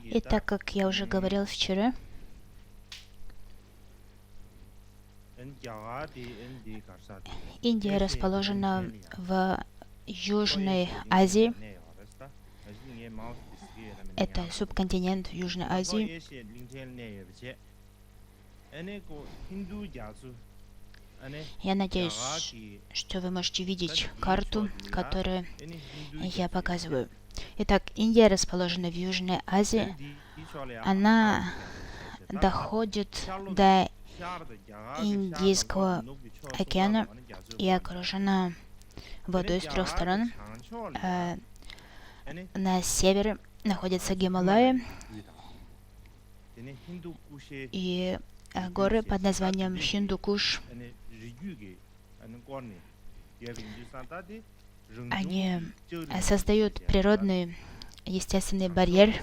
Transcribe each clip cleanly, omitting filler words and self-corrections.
И так как я уже говорил вчера, Индия расположена в Южной Азии. Это субконтинент Южной Азии. Я надеюсь, что вы можете видеть карту, которую я показываю. Итак, Индия расположена в Южной Азии. Она доходит до Индийского океана и окружена водой с 3 сторон. На севере находятся Гималаи и горы под названием Хиндукуш. Они создают природный естественный барьер.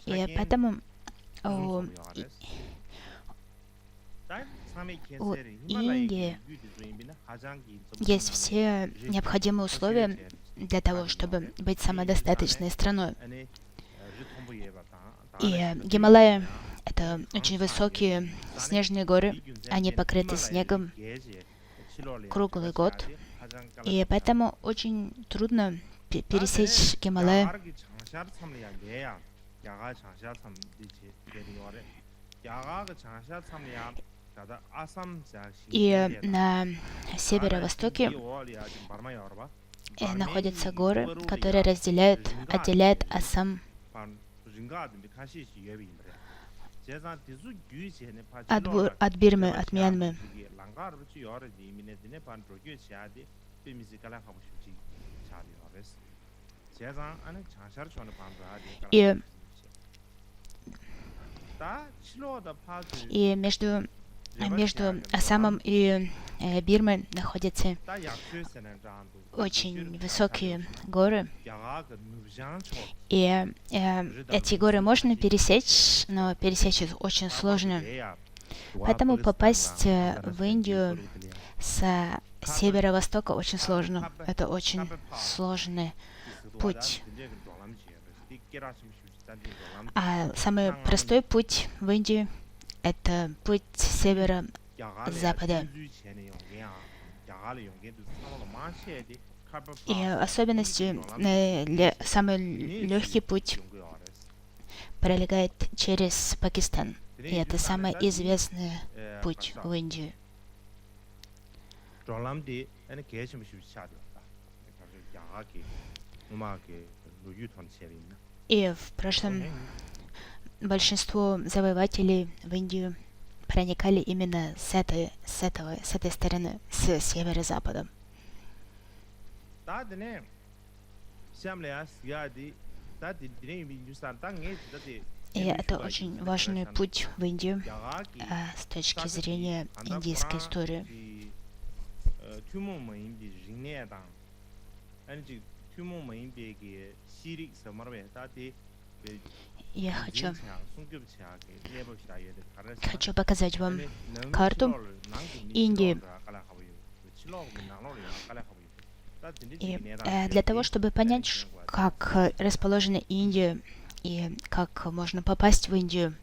И поэтому у Индии есть все необходимые условия для того, чтобы быть самодостаточной страной. И Гималаи — это очень высокие снежные горы, они покрыты снегом круглый год, и поэтому очень трудно пересечь Гималаи. И на северо-востоке находятся горы, которые отделяют Ассам от Бирмы, от Мьянмы. И между Ассамом и Бирмой находятся очень высокие горы. И эти горы можно пересечь, но пересечь их очень сложно. Поэтому попасть в Индию с северо-востока очень сложно. Это очень сложный путь. А самый простой путь в Индию — это путь с северо-запада. И особенностью, самый легкий путь пролегает через Пакистан. И это самый известный путь в Индию. И в прошлом большинство завоевателей в Индию проникали именно с этой стороны, с северо-запада. И это очень важный путь в Индию с точки зрения индийской истории. Я хочу показать вам карту Индии. И для того, чтобы понять, как расположена Индия и как можно попасть в Индию,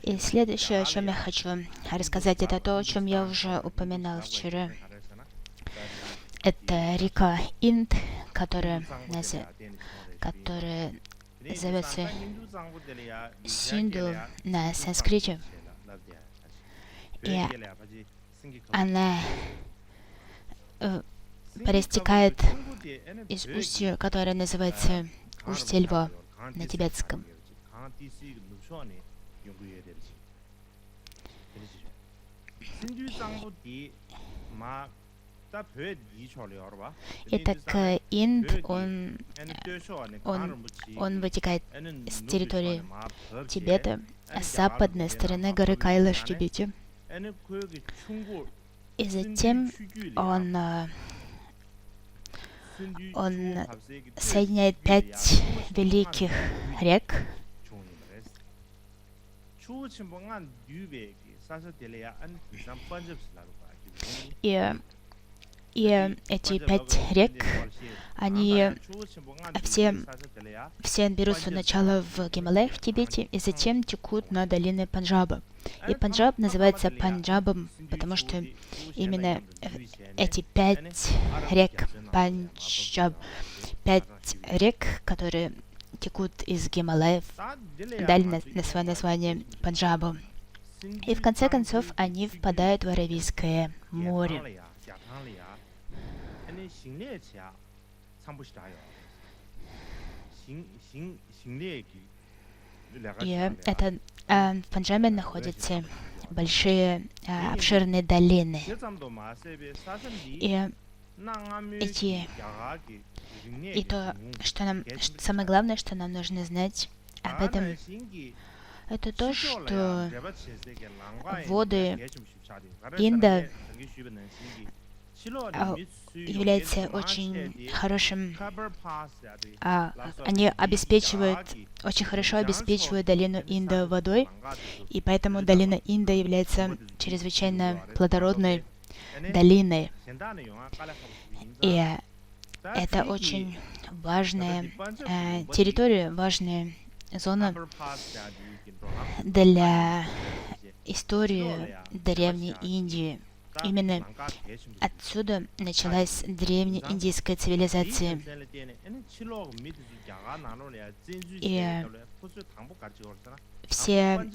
и следующее, о чем я хочу рассказать, это то, о чем я уже упоминал вчера. Это река Инд, которая зовется Синду на санскрите. И она проистекает из устья, которое называется устье льва на тибетском. Итак, Инд, он вытекает с территории Тибета, с западной стороны горы Кайлаш в Тибете. И затем он соединяет 5 великих рек. И эти 5 рек, они все берут свое начало в Гималаях в Тибете и затем текут на долины Панджаба. И Панджаб называется Панджабом, потому что именно эти 5 рек, Панджаб, 5 рек, которые текут из Гималаев, дали на свое название Панджабу. И в конце концов они впадают в Аравийское море. И это в Панджабе находятся большие обширные долины. И то, что самое главное, что нам нужно знать об этом, это то, что воды Инда являются очень хорошим, они очень хорошо обеспечивают долину Инда водой, и поэтому долина Инда является чрезвычайно плодородной долиной. И это очень важная территория, важная зона для истории Древней Индии. Именно отсюда началась древнеиндийская цивилизация. И все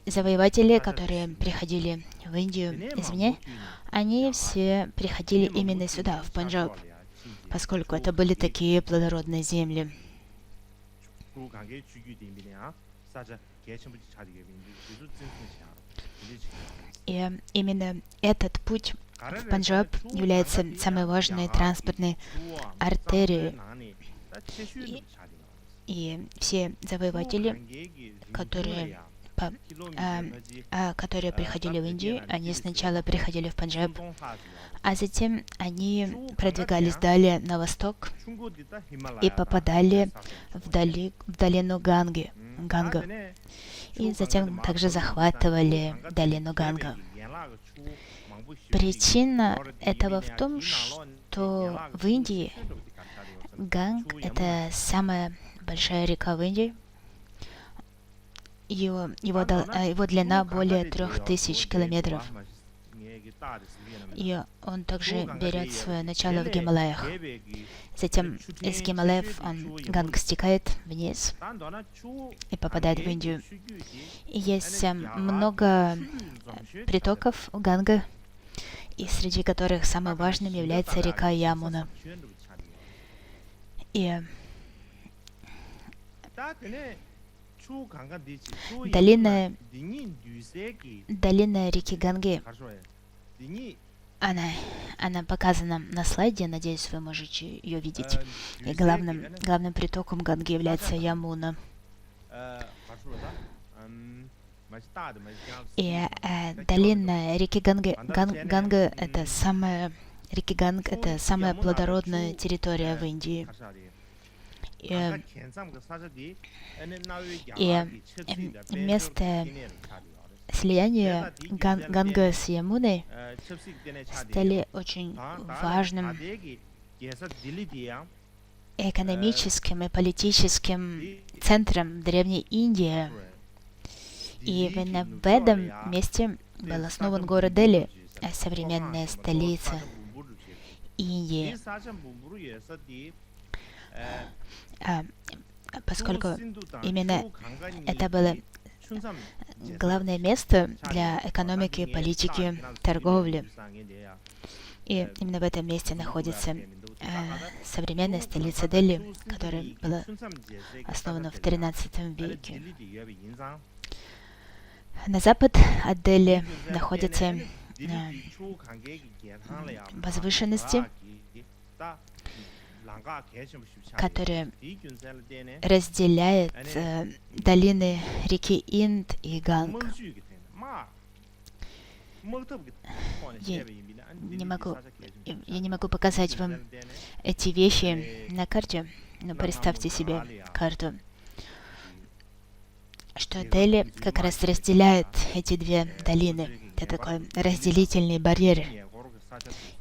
завоеватели, которые приходили в Индию извне, они все приходили именно сюда, в Панджаб, поскольку это были такие плодородные земли. И именно этот путь в Панджаб является самой важной транспортной артерией. И все завоеватели, которые приходили в Индию, они сначала приходили в Панджаб, а затем они продвигались далее на восток и попадали в долину Ганга. И затем также захватывали долину Ганга. Причина этого в том, что в Индии Ганг — это самая большая река в Индии. Его длина более 3000 километров. И он также берет свое начало в Гималаях. Затем из Гималаев Ганг стекает вниз и попадает в Индию. И есть много притоков Ганга, и среди которых самым важным является река Ямуна. И долина реки Ганги, она показана на слайде, надеюсь, вы можете ее видеть. И главным притоком Ганги является Ямуна. И долина реки Ганга это самая плодородная территория в Индии. И место слияния Ганга с Ямуной стали очень важным экономическим и политическим центром Древней Индии. И именно в этом месте был основан город Дели, современная столица Индии. Поскольку именно это было главное место для экономики, политики, торговли. И именно в этом месте находится современная столица Дели, которая была основана в XIII веке. На запад от Дели находится возвышенности, которые разделяют долины реки Инд и Ганг. Я не могу показать вам эти вещи на карте, но представьте себе карту, что Дели как раз разделяет эти две долины. Это такой разделительный барьер.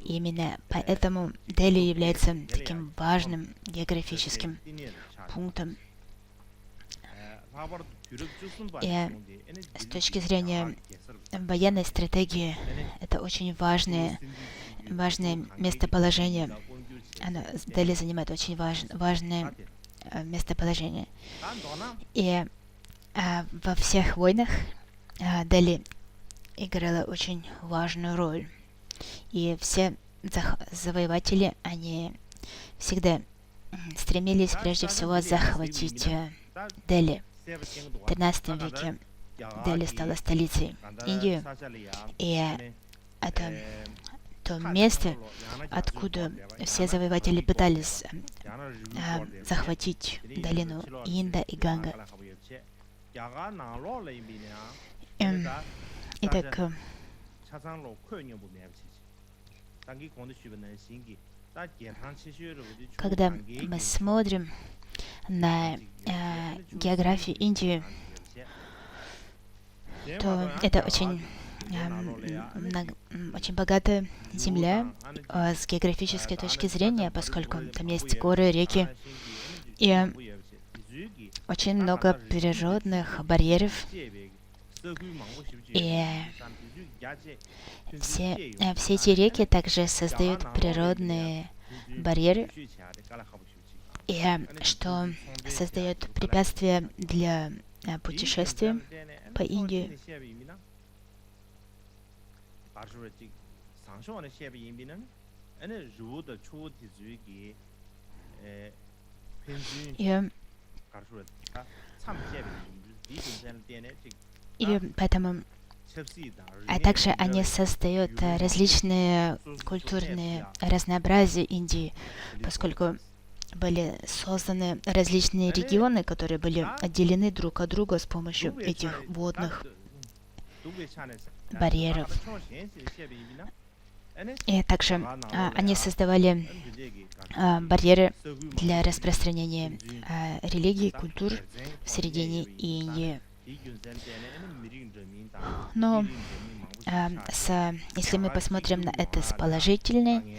И именно поэтому Дели является таким важным географическим пунктом. И с точки зрения военной стратегии, это очень важное местоположение. Дели занимает очень важное местоположение. И во всех войнах Дели играла очень важную роль. И все завоеватели, они всегда стремились прежде всего захватить Дели. В 13 веке Дели стала столицей Индии, и это то место, откуда все завоеватели пытались захватить долину Инда и Ганга. Итак, когда мы смотрим на географию Индии, то это очень богатая земля с географической точки зрения, поскольку там есть горы, реки и очень много природных барьеров. И все эти реки также создают природные барьеры, и что создает препятствия для путешествия по Индии. И поэтому также они создают различные культурные разнообразия Индии, поскольку были созданы различные регионы, которые были отделены друг от друга с помощью этих водных барьеров. И также они создавали барьеры для распространения религий, культур в середине Индии. Но если мы посмотрим на это с положительной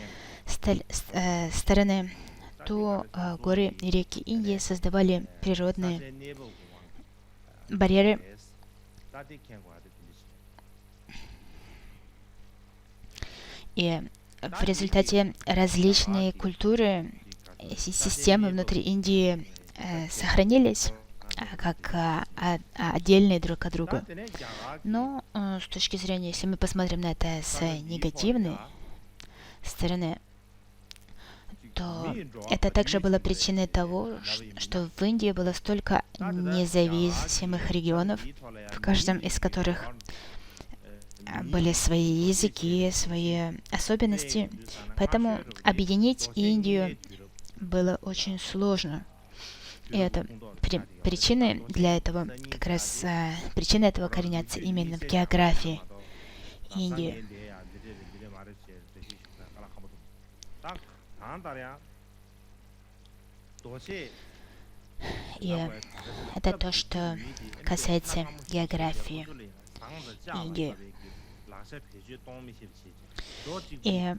стороны, то горы и реки Индии создавали природные барьеры, и в результате различные культуры и системы внутри Индии сохранились как отдельные друг от друга. Но с точки зрения, если мы посмотрим на это с негативной стороны, то это также было причиной того, что в Индии было столько независимых регионов, в каждом из которых были свои языки, свои особенности. Поэтому объединить Индию было очень сложно. И это причины для этого, как раз причины этого коренятся именно в географии Индии. И это то, что касается географии Индии. И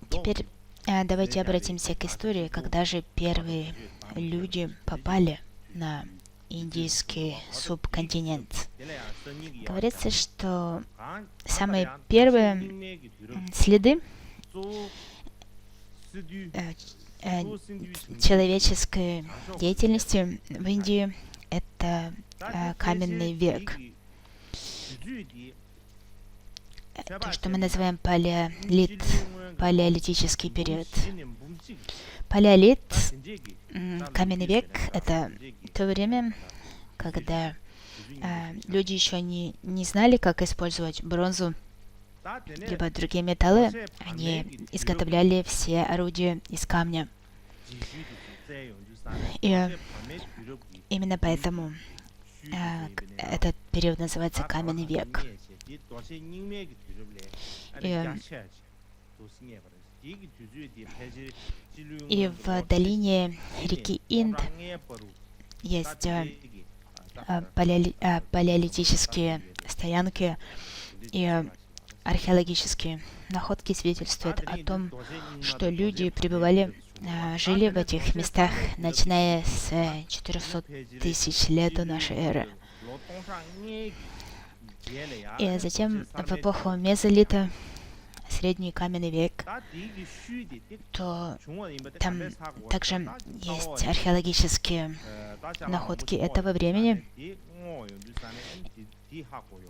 теперь давайте обратимся к истории, когда же первые люди попали на индийский субконтинент. Говорится, что самые первые следы человеческой деятельности в Индии — это каменный век. То, что мы называем палеолитический период. Палеолит, каменный век — это то время, когда люди еще не знали, как использовать бронзу, либо другие металлы, они изготовляли все орудия из камня. И именно поэтому этот период называется каменный век. И в долине реки Инд есть палеолитические стоянки, и археологические находки свидетельствуют о том, что люди жили в этих местах, начиная с 400 тысяч лет до нашей эры. И затем в эпоху мезолита, средний каменный век, то там также есть археологические находки этого времени.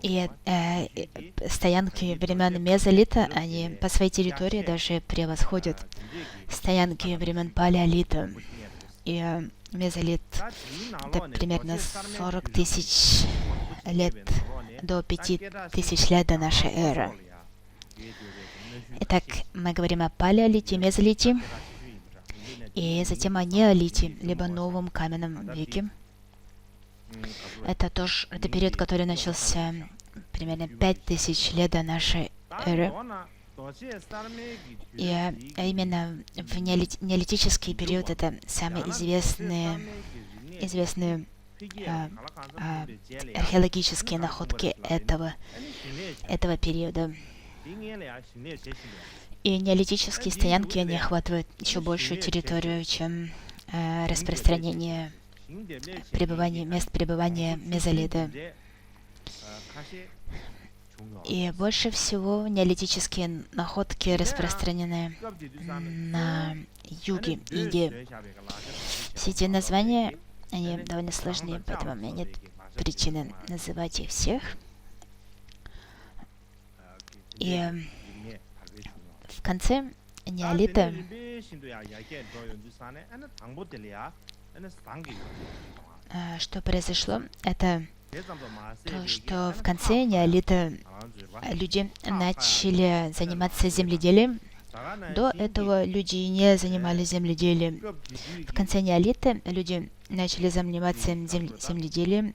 И стоянки времен мезолита, они по своей территории даже превосходят стоянки времен палеолита. И мезолит — это примерно 40 тысяч лет до 5000 лет до нашей эры. Итак, мы говорим о палеолите, мезолите, и затем о неолите, либо новом каменном веке. Это период, который начался примерно 5000 лет до нашей эры. И именно в неолитический период это самые известные археологические находки этого периода. И неолитические стоянки, они охватывают еще большую территорию, чем распространение мест пребывания мезолита. И больше всего неолитические находки распространены на юге Индии. Все эти названия, они довольно сложные, поэтому у меня нет причины называть их всех. И в конце неолита что произошло, это то, что в конце неолита люди начали заниматься земледелием. До этого люди не занимались земледелием. В конце неолита люди начали заниматься земледелием,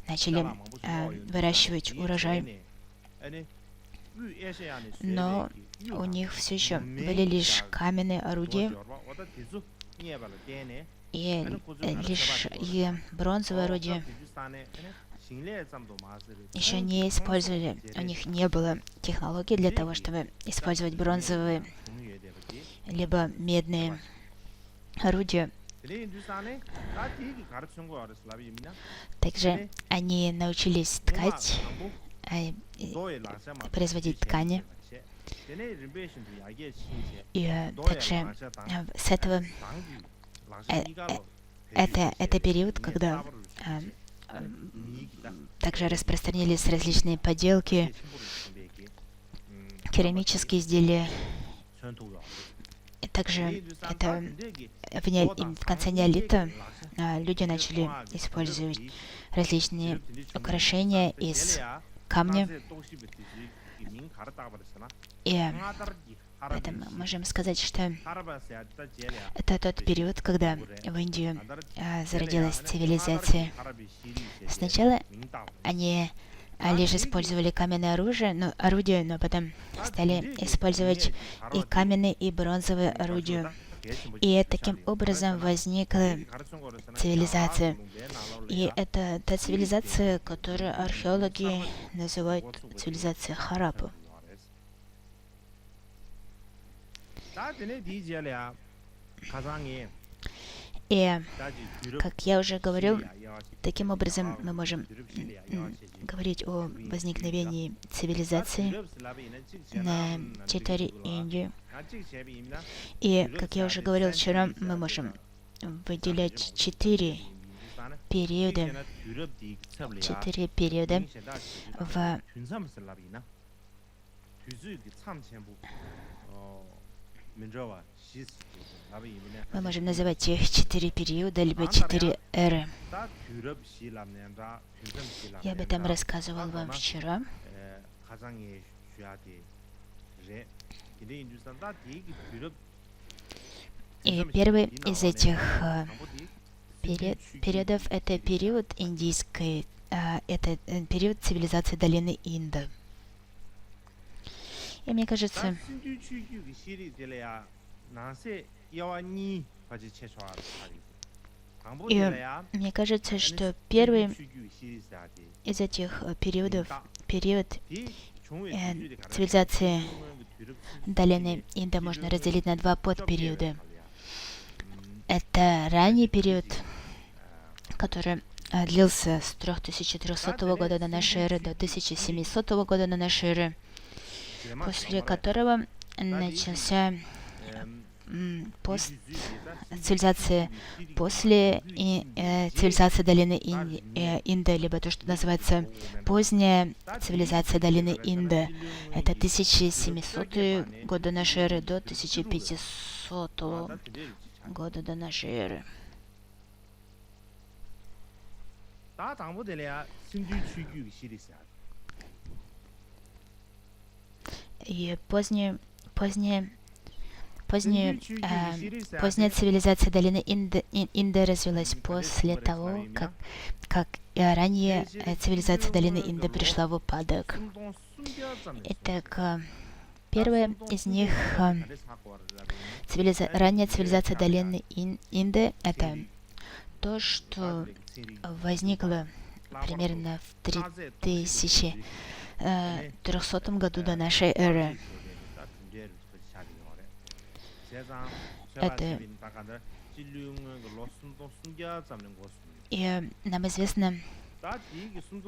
начали выращивать урожай. Но у них все еще были лишь каменные орудия и бронзовые орудия еще не использовали. У них не было технологий для того, чтобы использовать бронзовые либо медные орудия. Также они научились ткать, производить ткани. И также с этого это период, когда также распространились различные поделки, керамические изделия. И также в конце неолита люди начали использовать различные украшения из камня. И поэтому мы можем сказать, что это тот период, когда в Индию зародилась цивилизация. Сначала они лишь использовали каменное орудие, но потом стали использовать и каменные, и бронзовые орудия. И таким образом возникла цивилизация. И это та цивилизация, которую археологи называют цивилизацией Хараппа. И, как я уже говорил, таким образом мы можем говорить о возникновении цивилизации на территории Индии. И, как я уже говорил вчера, мы можем выделять 4 периода мы можем называть их 4 периода, либо 4 эры. Я об этом рассказывал вам вчера. И первый из этих периодов — это период индийской, это период цивилизации долины Инда. И мне кажется, что первый из этих периодов, период цивилизации долины Инда, можно разделить на два подпериода. Это ранний период, который длился с 3300 года до нашей эры до 1700 года до нашей эры, после которого начался цивилизация после цивилизации долины Инда, либо то, что называется поздняя цивилизация долины Инда. Это 1700 года до нашей эры до 1500 года до нашей эры. И поздняя цивилизация долины Инда развилась после того, как ранее цивилизация долины Инда пришла в упадок. Итак, первая из них, ранняя цивилизация долины Инды, это то, что возникло примерно в 3300 году до нашей эры. Это и нам известно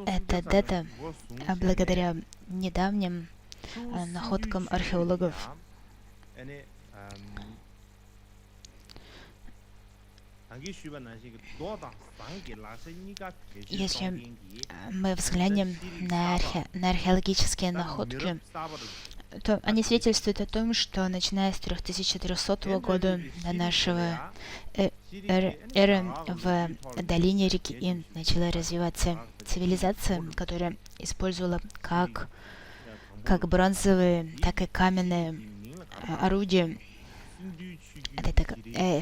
эта дата благодаря недавним находкам археологов. Если мы взглянем на археологические находки, то они свидетельствуют о том, что начиная с 3300 года до нашего эры в долине реки Инд начала развиваться цивилизация, которая использовала как бронзовые, так и каменные орудия,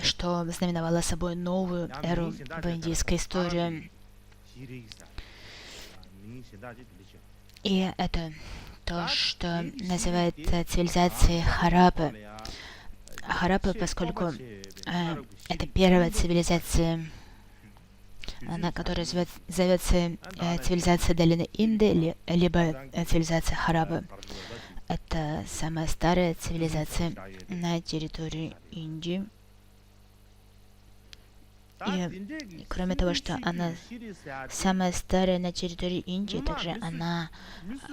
что знаменовало собой новую эру в индийской истории. И это то, что называют цивилизацией Хараппа. Хараппа, поскольку это первая цивилизация, которая зовется цивилизация долины Инды, либо цивилизация Хараппа. Это самая старая цивилизация на территории Индии. И кроме того, что она самая старая на территории Индии, также она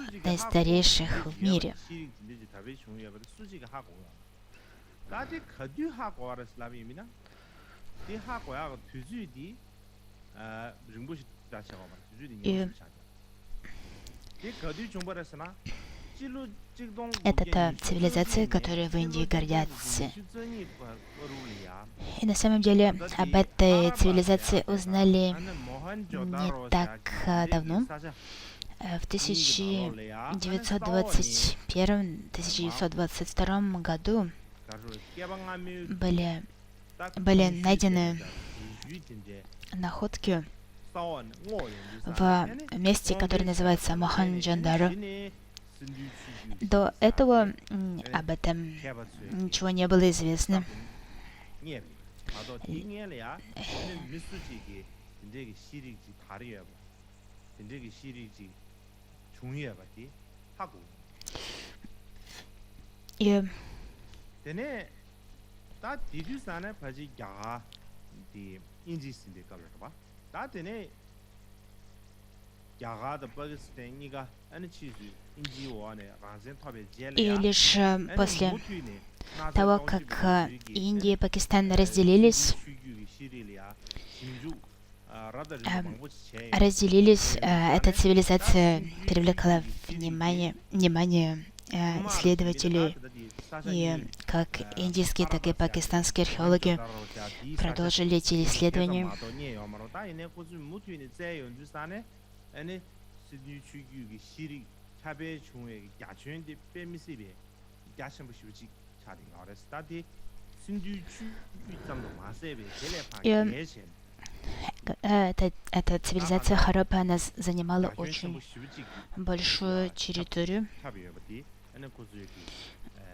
одна из старейших в мире. Это та цивилизация, которой в Индии гордятся. И на самом деле об этой цивилизации узнали не так давно. В 1921-1922 году были найдены находки в месте, которое называется Мохенджо-Даро. До этого об этом ничего не было известно. И лишь после того, как Индия и Пакистан разделились, эта цивилизация привлекла внимание исследователей, и как индийские, так и пакистанские археологи продолжили эти исследования. И эта цивилизация Хараппа, она занимала очень большую территорию.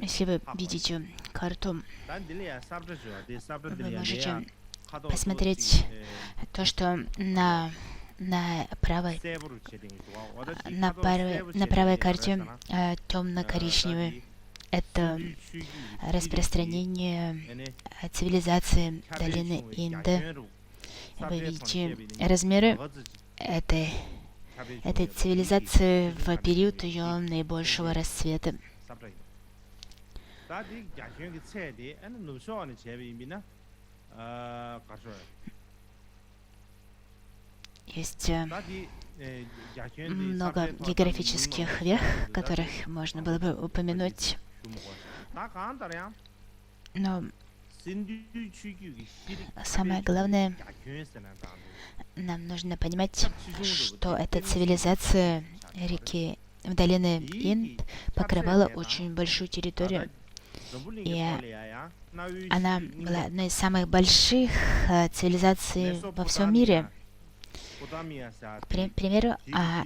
Если вы видите карту, вы можете посмотреть то, что на правой карте темно-коричневый. Это распространение цивилизации долины Инда. Вы видите размеры этой цивилизации в период ее наибольшего расцвета. Есть много географических вех, которых можно было бы упомянуть, но самое главное, нам нужно понимать, что эта цивилизация реки в долине Инд покрывала очень большую территорию, и она была одной из самых больших цивилизаций во всем мире. К примеру,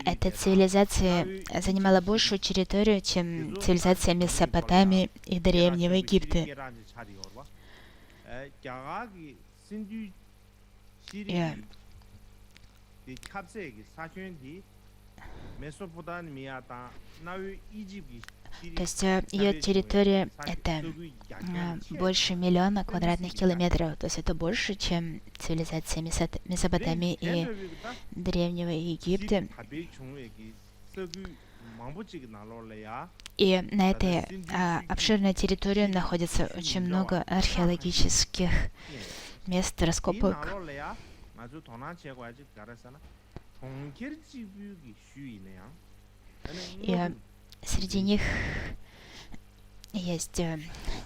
эта цивилизация занимала большую территорию, чем цивилизация Месопотамии и Древнего Египта. То есть ее территория — это больше 1 миллиона квадратных километров. То есть это больше, чем цивилизация Месопотамии и Древнего Египта. И на этой обширной территории находится очень много археологических мест, раскопок. И среди них есть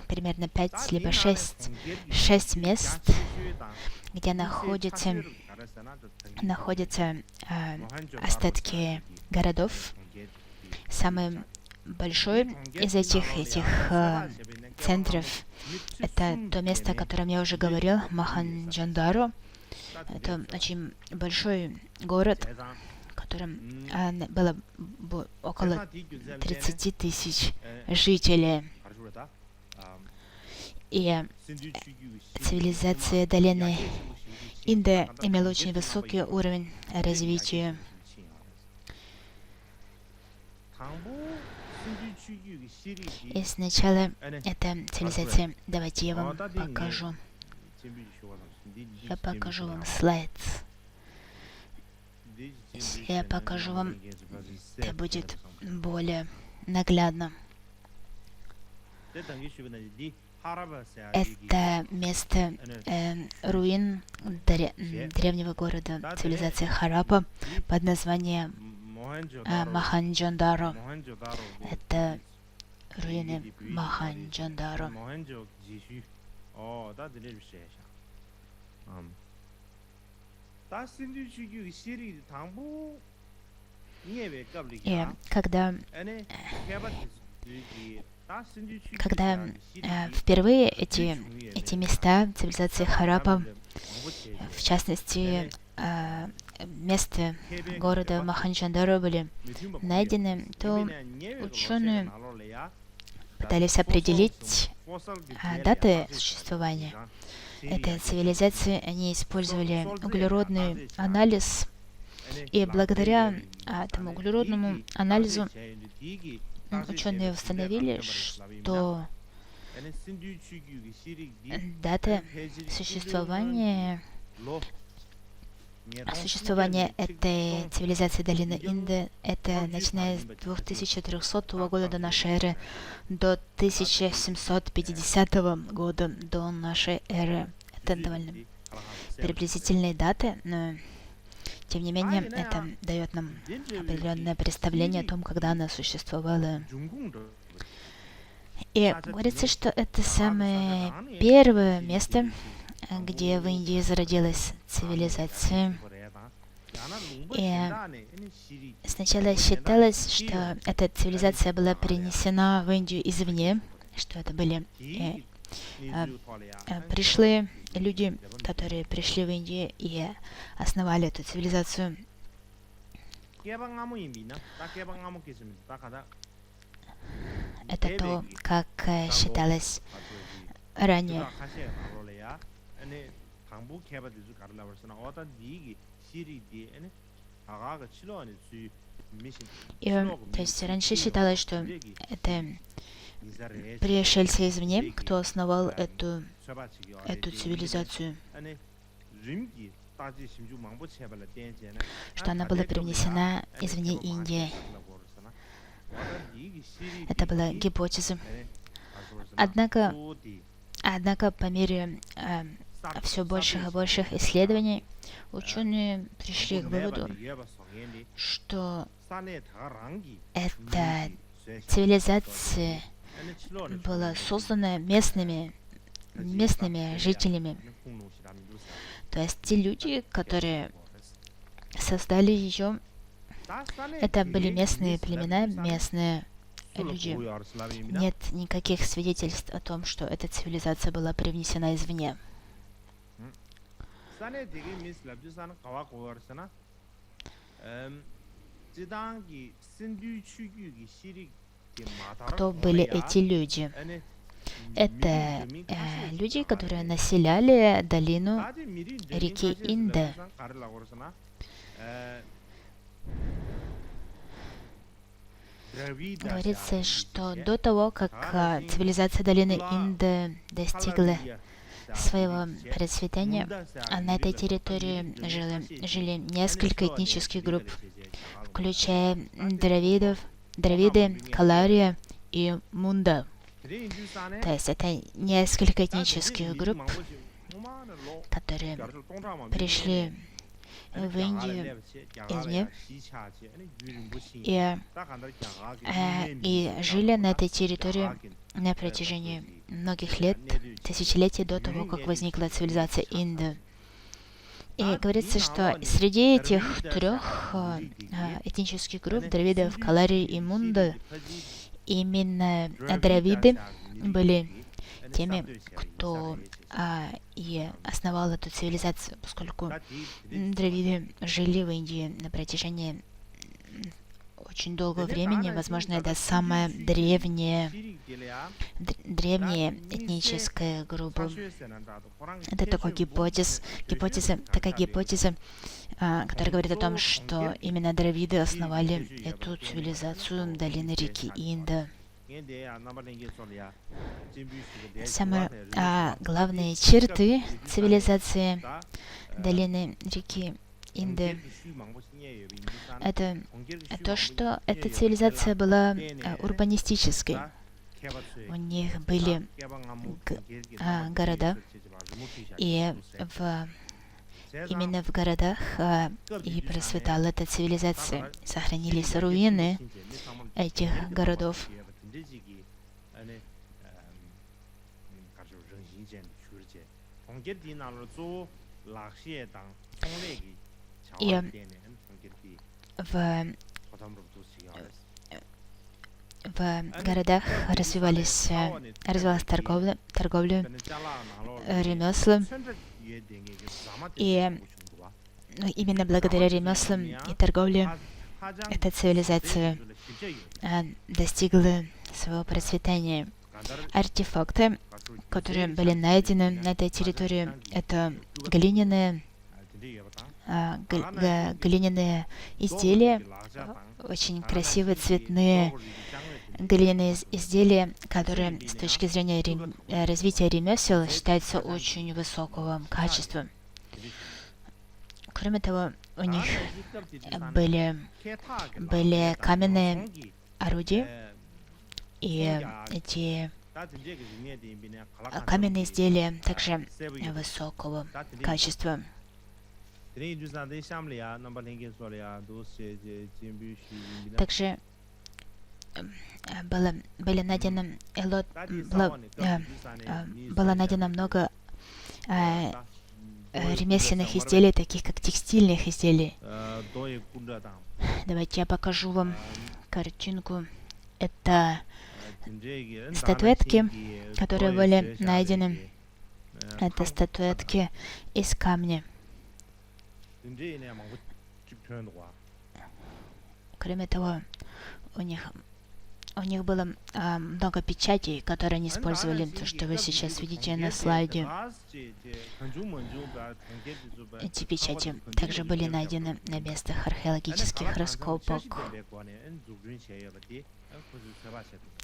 примерно 5 либо 6 мест, где находятся остатки городов. Самый большой из этих центров — это то место, о котором я уже говорил, Мохенджо-Даро. Это очень большой город, в котором было около 30 тысяч жителей. И цивилизация долины Инда имела очень высокий уровень развития. И сначала эта цивилизация, давайте я вам покажу. Я покажу вам слайд. Если я покажу вам, это будет более наглядно. Это место руин древнего города цивилизации Хараппа под названием Мохенджо-Даро. Это руины Мохенджо-Даро. И когда впервые эти места цивилизации Хараппа, в частности, места города Мохенджо-Даро были найдены, то ученые пытались определить даты существования этой цивилизации. Они использовали углеродный анализ, и благодаря этому углеродному анализу ученые установили, что дата существования этой цивилизации долины Инда — это начиная с 2300 года до нашей эры до 1750 года до нашей эры. Это довольно приблизительные даты, но тем не менее это дает нам определенное представление о том, когда она существовала. И говорится, что это самое первое место, где в Индии зародилась цивилизация. И сначала считалось, что эта цивилизация была принесена в Индию извне, что это были пришлые люди, которые пришли в Индию и основали эту цивилизацию. Это то, как считалось ранее. И, то есть раньше считалось, что это пришельцы извне, кто основал эту цивилизацию, что она была привнесена извне Индии. Это была гипотеза. Однако по мере все больших и больших исследований ученые пришли к выводу, что эта цивилизация была создана местными жителями. То есть те люди, которые создали ее, это были местные племена, местные люди. Нет никаких свидетельств о том, что эта цивилизация была привнесена извне. Кто были эти люди? Это люди, которые населяли долину реки Инда. Говорится, что до того, как цивилизация долины Инда достигла своего процветания, на этой территории жили несколько этнических групп, включая Дравиды, Калария и Мунда. То есть это несколько этнических групп, которые пришли в Индию извне и жили на этой территории на протяжении многих лет, тысячелетий до того, как возникла цивилизация Инда. И говорится, что среди этих трех этнических групп, Дравидов, Калари и Мунда, именно Дравиды были теми, кто и основал эту цивилизацию, поскольку Дравиды жили в Индии на протяжении очень долгого времени. Возможно, это самая древняя этническая группа. Это такая гипотеза, которая говорит о том, что именно Дравиды основали эту цивилизацию долины реки Инда. Самые главные черты цивилизации долины реки Инды — это то, что эта цивилизация была урбанистической. У них были города, и именно в городах и процветала эта цивилизация. Сохранились руины этих городов. И в городах развивалась торговля, ремесла. И именно благодаря ремеслам и торговле эта цивилизация достигла своего процветания. Артефакты, которые были найдены на этой территории, это глиняные изделия, очень красивые цветные глиняные изделия, которые с точки зрения развития ремесел считаются очень высокого качества. Кроме того, у них были каменные орудия, и эти каменные изделия также высокого качества. Также было найдено много ремесленных изделий, таких как текстильных изделий. Давайте я покажу вам картинку. Это статуэтки, которые были найдены. Это статуэтки из камня. Кроме того, у них было много печатей, которые они использовали, то, что вы сейчас видите на слайде. Эти печати также были найдены на местах археологических раскопок.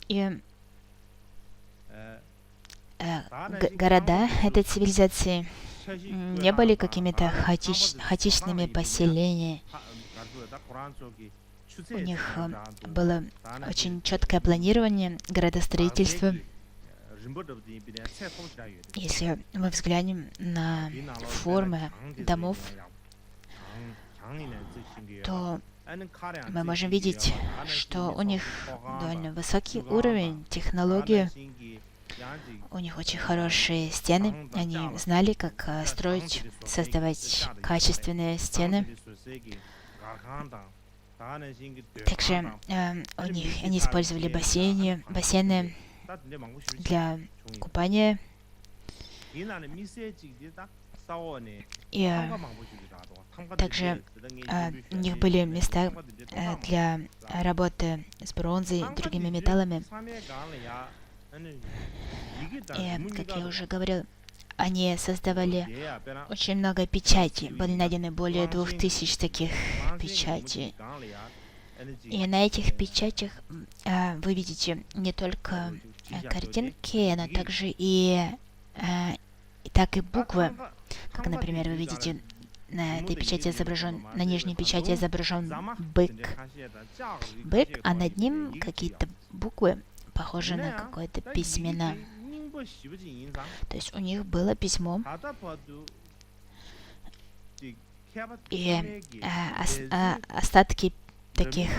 И города этой цивилизации не были какими-то хаотичными поселениями. У них было очень четкое планирование градостроительства. Если мы взглянем на формы домов, то мы можем видеть, что у них довольно высокий уровень технологии. У них очень хорошие стены. Они знали, как строить, создавать качественные стены. Также они использовали бассейны для купания. И также у них были места для работы с бронзой и другими металлами. И, как я уже говорил, они создавали очень много печатей. Были найдены более 2000 таких печатей. И на этих печатях вы видите не только картинки, но также и буквы. Как, например, вы видите, на этой печати на нижней печати изображен бык, а над ним какие-то буквы, похожие на какое-то письмена. То есть у них было письмо, и остатки таких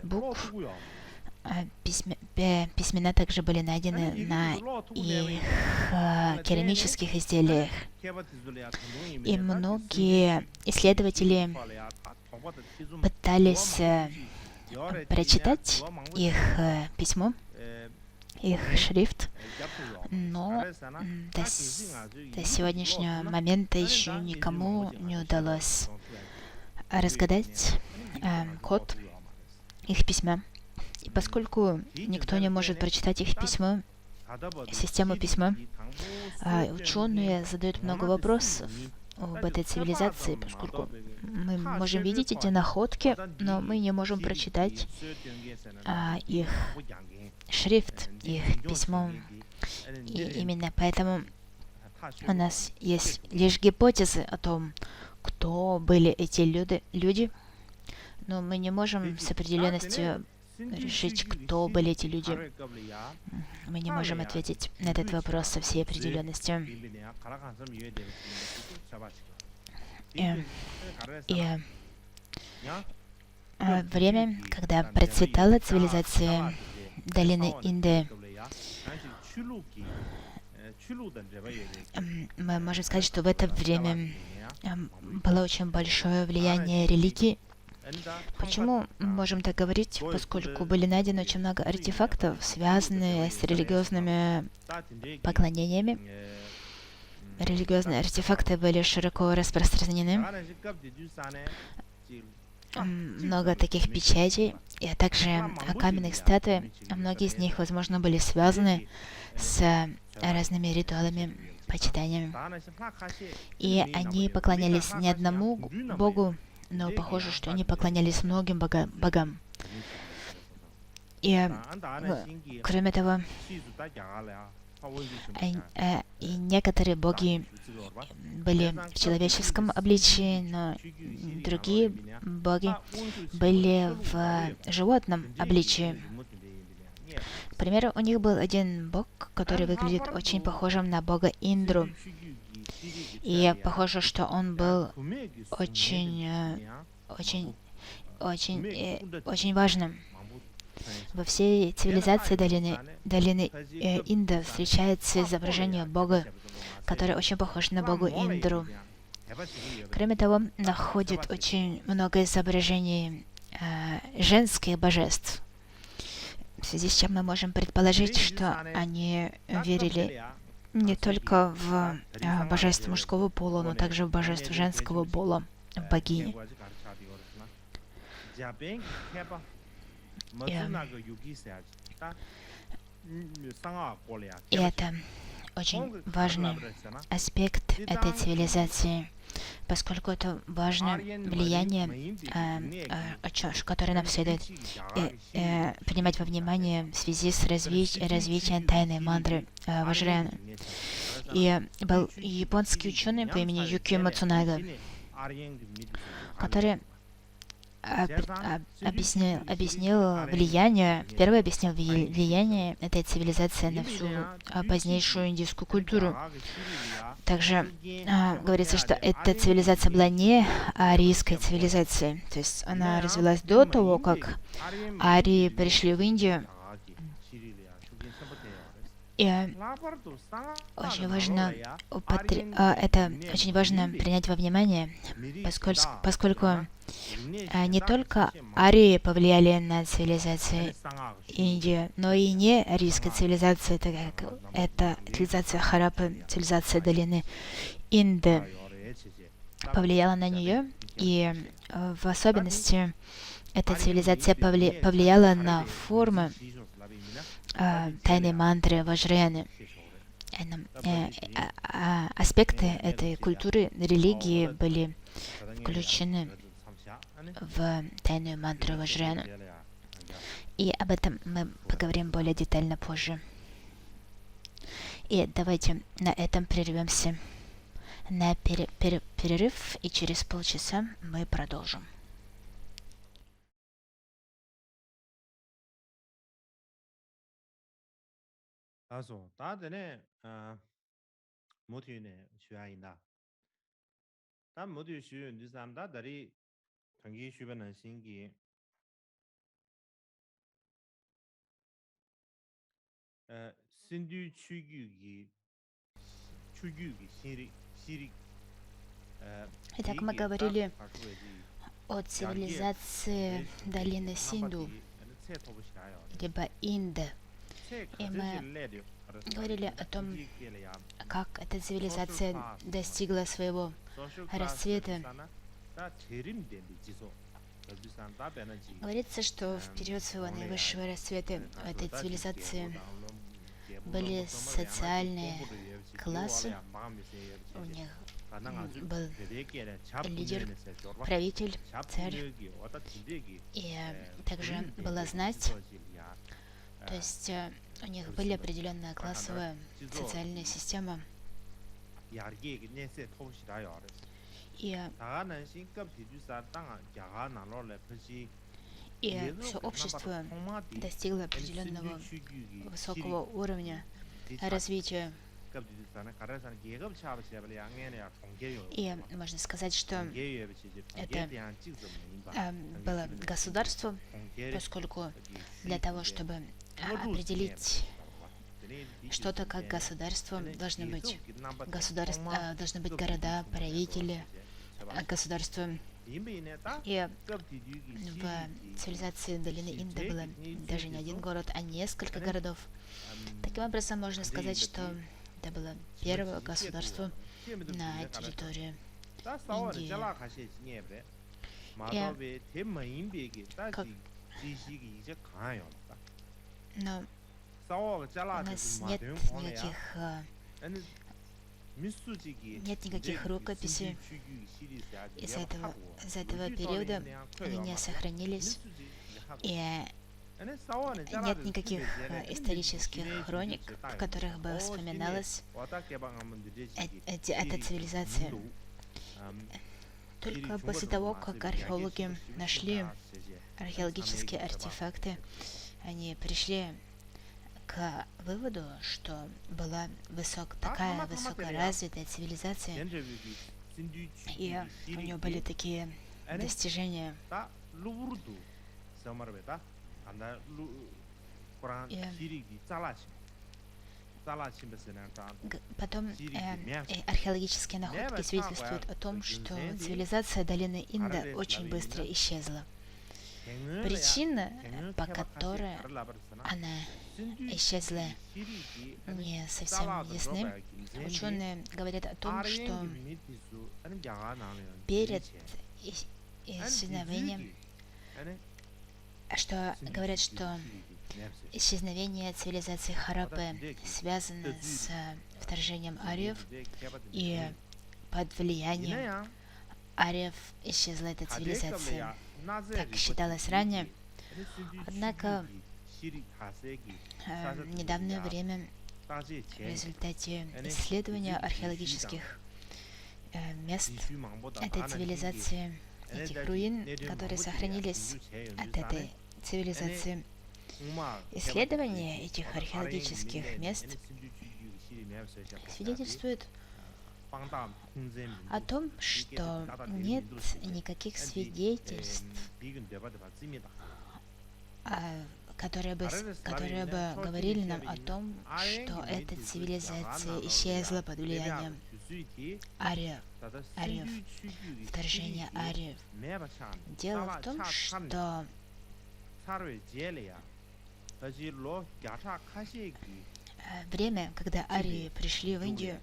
букв, письмена также были найдены на их керамических изделиях. И многие исследователи пытались прочитать их письмо, их шрифт, но до сегодняшнего момента еще никому не удалось разгадать код их письма. И поскольку никто не может прочитать их письмо, систему письма, ученые задают много вопросов об этой цивилизации, поскольку мы можем видеть эти находки, но мы не можем прочитать их шрифт, их письмо. И именно поэтому у нас есть лишь гипотезы о том, кто были эти люди, но мы не можем с определенностью решить, кто были эти люди. Мы не можем ответить на этот вопрос со всей определенностью. И время, когда процветала цивилизация долины Инды, мы можем сказать, что в это время было очень большое влияние религии. Почему мы можем так говорить? Поскольку были найдены очень много артефактов, связанных с религиозными поклонениями. Религиозные артефакты были широко распространены. Много таких печатей, а также каменных статуй. Многие из них, возможно, были связаны с разными ритуалами почитания. И они поклонялись не одному богу, но похоже, что они поклонялись многим богам. И, кроме того, и некоторые боги были в человеческом обличии, но другие боги были в животном обличии. К примеру, у них был один бог, который выглядит очень похожим на бога Индру. И похоже, что он был очень важным. Во всей цивилизации долины Инда встречается изображение бога который очень похож на богу Индру. Кроме того, находит очень много изображений женских божеств, в связи с чем мы можем предположить, что они верили не только в божество мужского пола, но также в божество женского пола, в богини. И это очень важный аспект этой цивилизации, поскольку это важное влияние, которое нам следует принимать во внимание в связи с развитием тайной мантры Вajrayana. И был японский ученый по имени Юкио Мацунага, который объяснил влияние этой цивилизации на всю позднейшую индийскую культуру. Также говорится, что эта цивилизация была не арийской цивилизацией, то есть она развилась до того, как арии пришли в Индию. И очень важно принять во внимание, поскольку не только арии повлияли на цивилизацию Индии, но и не арийская цивилизация, такая как это цивилизация Хараппы, цивилизация долины Инды, повлияла на нее, и в особенности эта цивилизация повлияла на формы тайной мантры Вajrayana. Аспекты этой культуры, религии были включены в тайную мантру Вajrayana. И об этом мы поговорим более детально позже. И давайте на этом прервемся на перерыв, и через полчаса мы продолжим. Итак, мы говорили о цивилизации долины Синду, либо Инды. И мы говорили о том, как эта цивилизация достигла своего расцвета. Говорится, что в период своего наивысшего расцвета у этой цивилизации были социальные классы, у них был лидер, правитель, царь, и также была знать, то есть у них были определенная классовая социальная система. И все общество достигло определенного высокого уровня развития. И можно сказать, что это было государство, поскольку для того, чтобы определить что-то как государство, должны быть города, правители, государства. И в цивилизации долины Инды было даже не один город, а несколько городов. Таким образом, можно сказать, что это было первое государство на территории Индии. Но у нас нет никаких рукописей из этого периода, они не сохранились, и нет никаких исторических хроник, в которых бы вспоминалась эта цивилизация. Только после того, как археологи нашли археологические артефакты, они пришли к выводу, что была такая высокоразвитая цивилизация, и у нее были такие достижения. Потом археологические находки свидетельствуют о том, что цивилизация долины Инда очень быстро исчезла. Причина, по которой она исчезла, не совсем ясны. Ученые говорят о том, что перед исчезновением, что исчезновение цивилизации Хараппы связано с вторжением ариев, и под влиянием ариев исчезла эта цивилизация. Так считалось ранее. Однако в недавнее время в результате исследования археологических мест этой цивилизации, этих руин, которые сохранились от этой цивилизации, исследование этих археологических мест свидетельствует о том, что нет никаких свидетельств, которые бы говорили нам о том, что эта цивилизация исчезла под влиянием ариев, вторжения ариев. Дело в том, что время, когда арии пришли в Индию,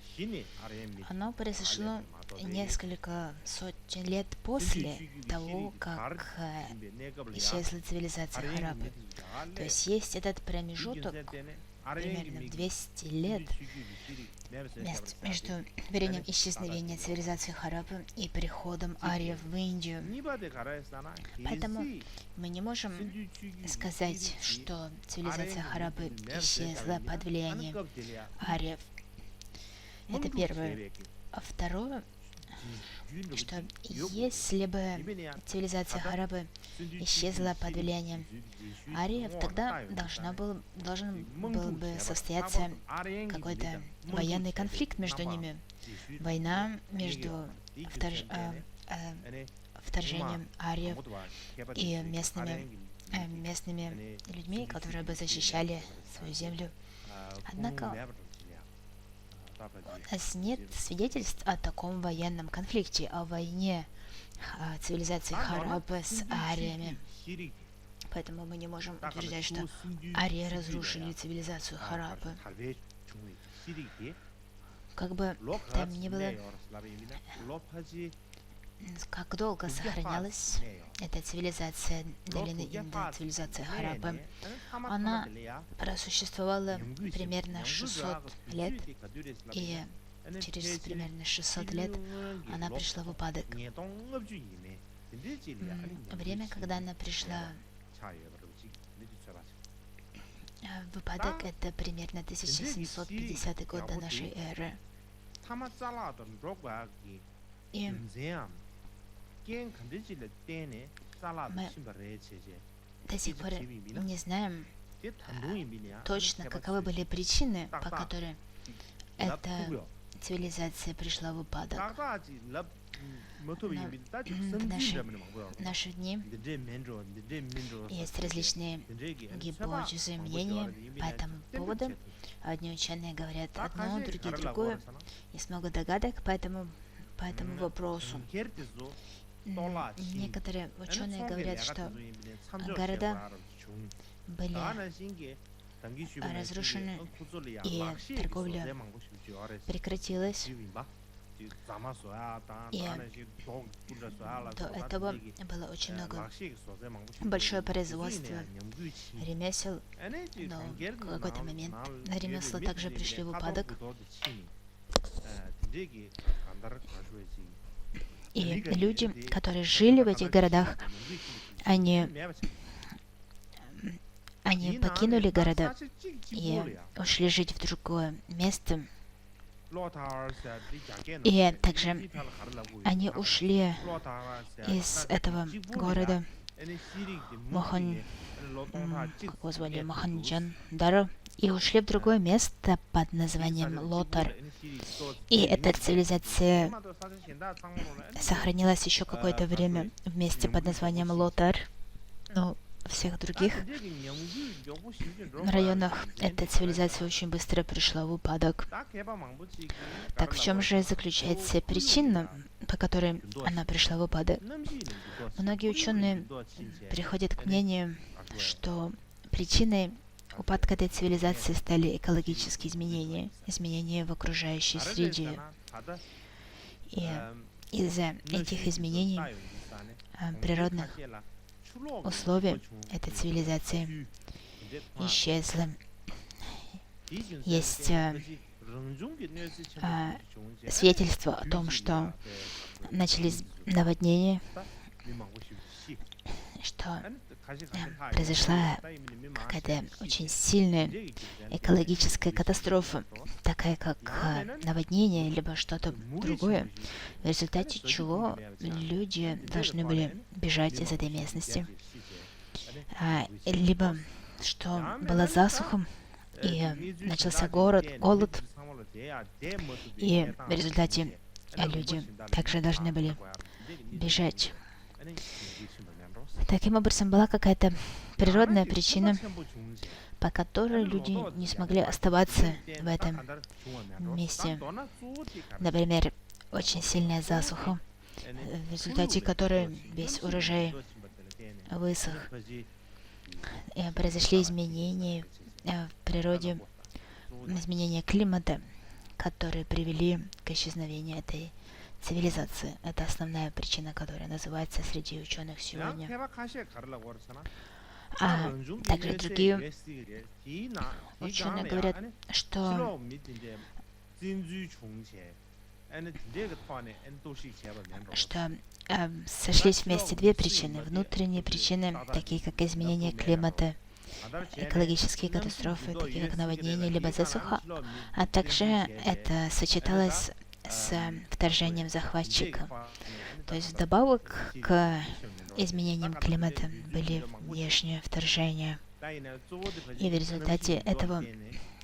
оно произошло несколько сотен лет после того, как исчезла цивилизация Хараппы. То есть есть этот промежуток, примерно 200 лет, между временем исчезновения цивилизации Хараппы и приходом ариев в Индию. Поэтому мы не можем сказать, что цивилизация Хараппы исчезла под влиянием ариев. Это первое. А второе, что если бы цивилизация Хараппы исчезла под влиянием ариев, тогда должен был бы состояться какой-то военный конфликт между ними. Война между вторжением ариев и местными людьми, которые бы защищали свою землю. Однако у нас нет свидетельств о таком военном конфликте, о войне цивилизации Хараппы с ариями. Поэтому мы не можем утверждать, что арии разрушили цивилизацию Хараппы. Как бы там ни было, как долго сохранялась эта цивилизация долины Инда, цивилизация Хараппы. Она просуществовала примерно 600 лет, и через примерно 600 лет она пришла в упадок. Время, когда она пришла в упадок, это примерно 1750 год до нашей эры. И мы до сих пор не знаем точно, каковы были причины, по которым эта цивилизация пришла в упадок. Но в наши дни есть различные гипотезы, мнения по этому поводу. Одни ученые говорят одно, другие другое. Есть много догадок по этому вопросу. Некоторые ученые говорят, что города были разрушены, и торговля прекратилась, и до этого было очень много большое производство ремесел, но в какой-то момент ремесла также пришли в упадок. И люди, которые жили в этих городах, они покинули города и ушли жить в другое место. И также они ушли из этого города как его звали, Моханджандаро, и ушли в другое место под названием Лотар. И эта цивилизация сохранилась еще какое-то время в месте под названием Лотар. Но всех других районах эта цивилизация очень быстро пришла в упадок. Так в чем же заключается причина, по которой она пришла в упадок? Многие ученые приходят к мнению, что причиной упадка этой цивилизации стали экологические изменения, изменения в окружающей среде. И из-за этих изменений природных условий этой цивилизации исчезла. Есть свидетельство о том, что начались наводнения, что произошла какая-то очень сильная экологическая катастрофа, такая как наводнение, либо что-то другое, в результате чего люди должны были бежать из этой местности, либо что была засуха, и начался голод, и в результате люди также должны были бежать. Таким образом, была какая-то природная причина, по которой люди не смогли оставаться в этом месте. Например, очень сильная засуха, в результате которой весь урожай высох. И произошли изменения в природе, изменения климата, которые привели к исчезновению этой цивилизации. Это основная причина, которая называется среди ученых сегодня. А также другие ученые говорят, что сошлись вместе две причины. Внутренние причины, такие как изменение климата, экологические катастрофы, такие как наводнение либо засуха, а также это сочеталось с вторжением захватчика. То есть вдобавок к изменениям климата были внешние вторжения. И в результате этого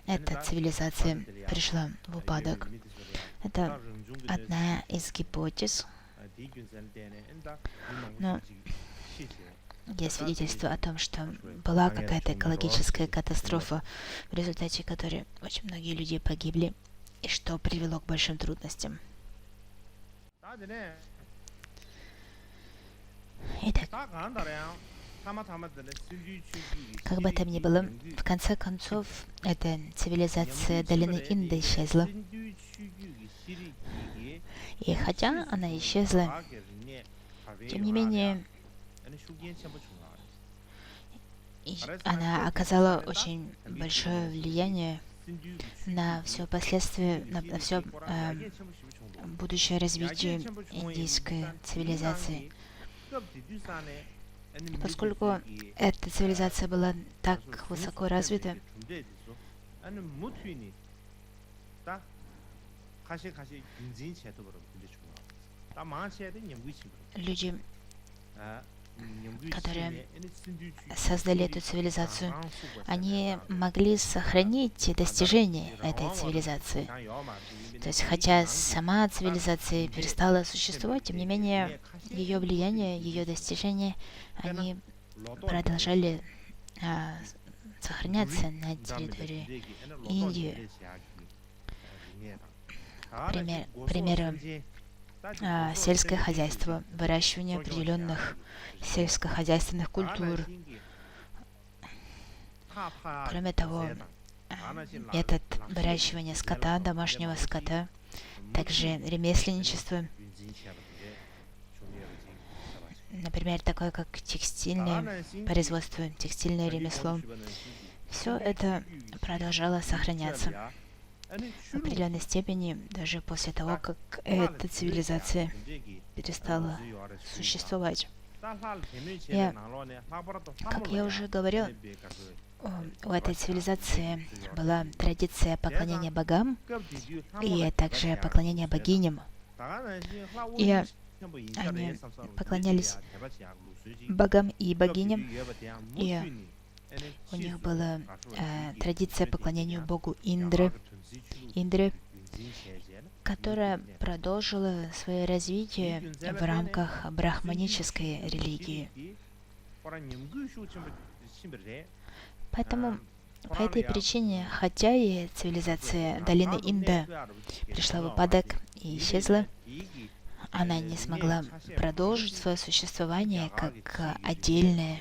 эта цивилизация пришла в упадок. Это одна из гипотез. Но есть свидетельство о том, что была какая-то экологическая катастрофа, в результате которой очень многие люди погибли, и что привело к большим трудностям. Итак, как бы там ни было, в конце концов, эта цивилизация долины Инда исчезла. И хотя она исчезла, тем не менее, она оказала очень большое влияние на все последствия, на все будущее развитие индийской цивилизации. Поскольку эта цивилизация была так высоко развита, люди, которые создали эту цивилизацию, они могли сохранить достижения этой цивилизации. То есть, хотя сама цивилизация перестала существовать, тем не менее, ее влияние, ее достижения, они продолжали сохраняться на территории Индии. Примеры сельское хозяйство, выращивание определенных сельскохозяйственных культур. Кроме того, метод выращивания скота, домашнего скота, также ремесленничество, например, такое как текстильное производство, текстильное ремесло. Все это продолжало сохраняться в определенной степени даже после того, как эта цивилизация перестала существовать. Как я уже говорил, у этой цивилизации была традиция поклонения богам и также поклонения богиням. И они поклонялись богам и богиням, и у них была традиция поклонению богу Индры, которая продолжила свое развитие в рамках брахманической религии. Поэтому по этой причине, хотя и цивилизация долины Инда пришла в упадок и исчезла, она не смогла продолжить свое существование как отдельная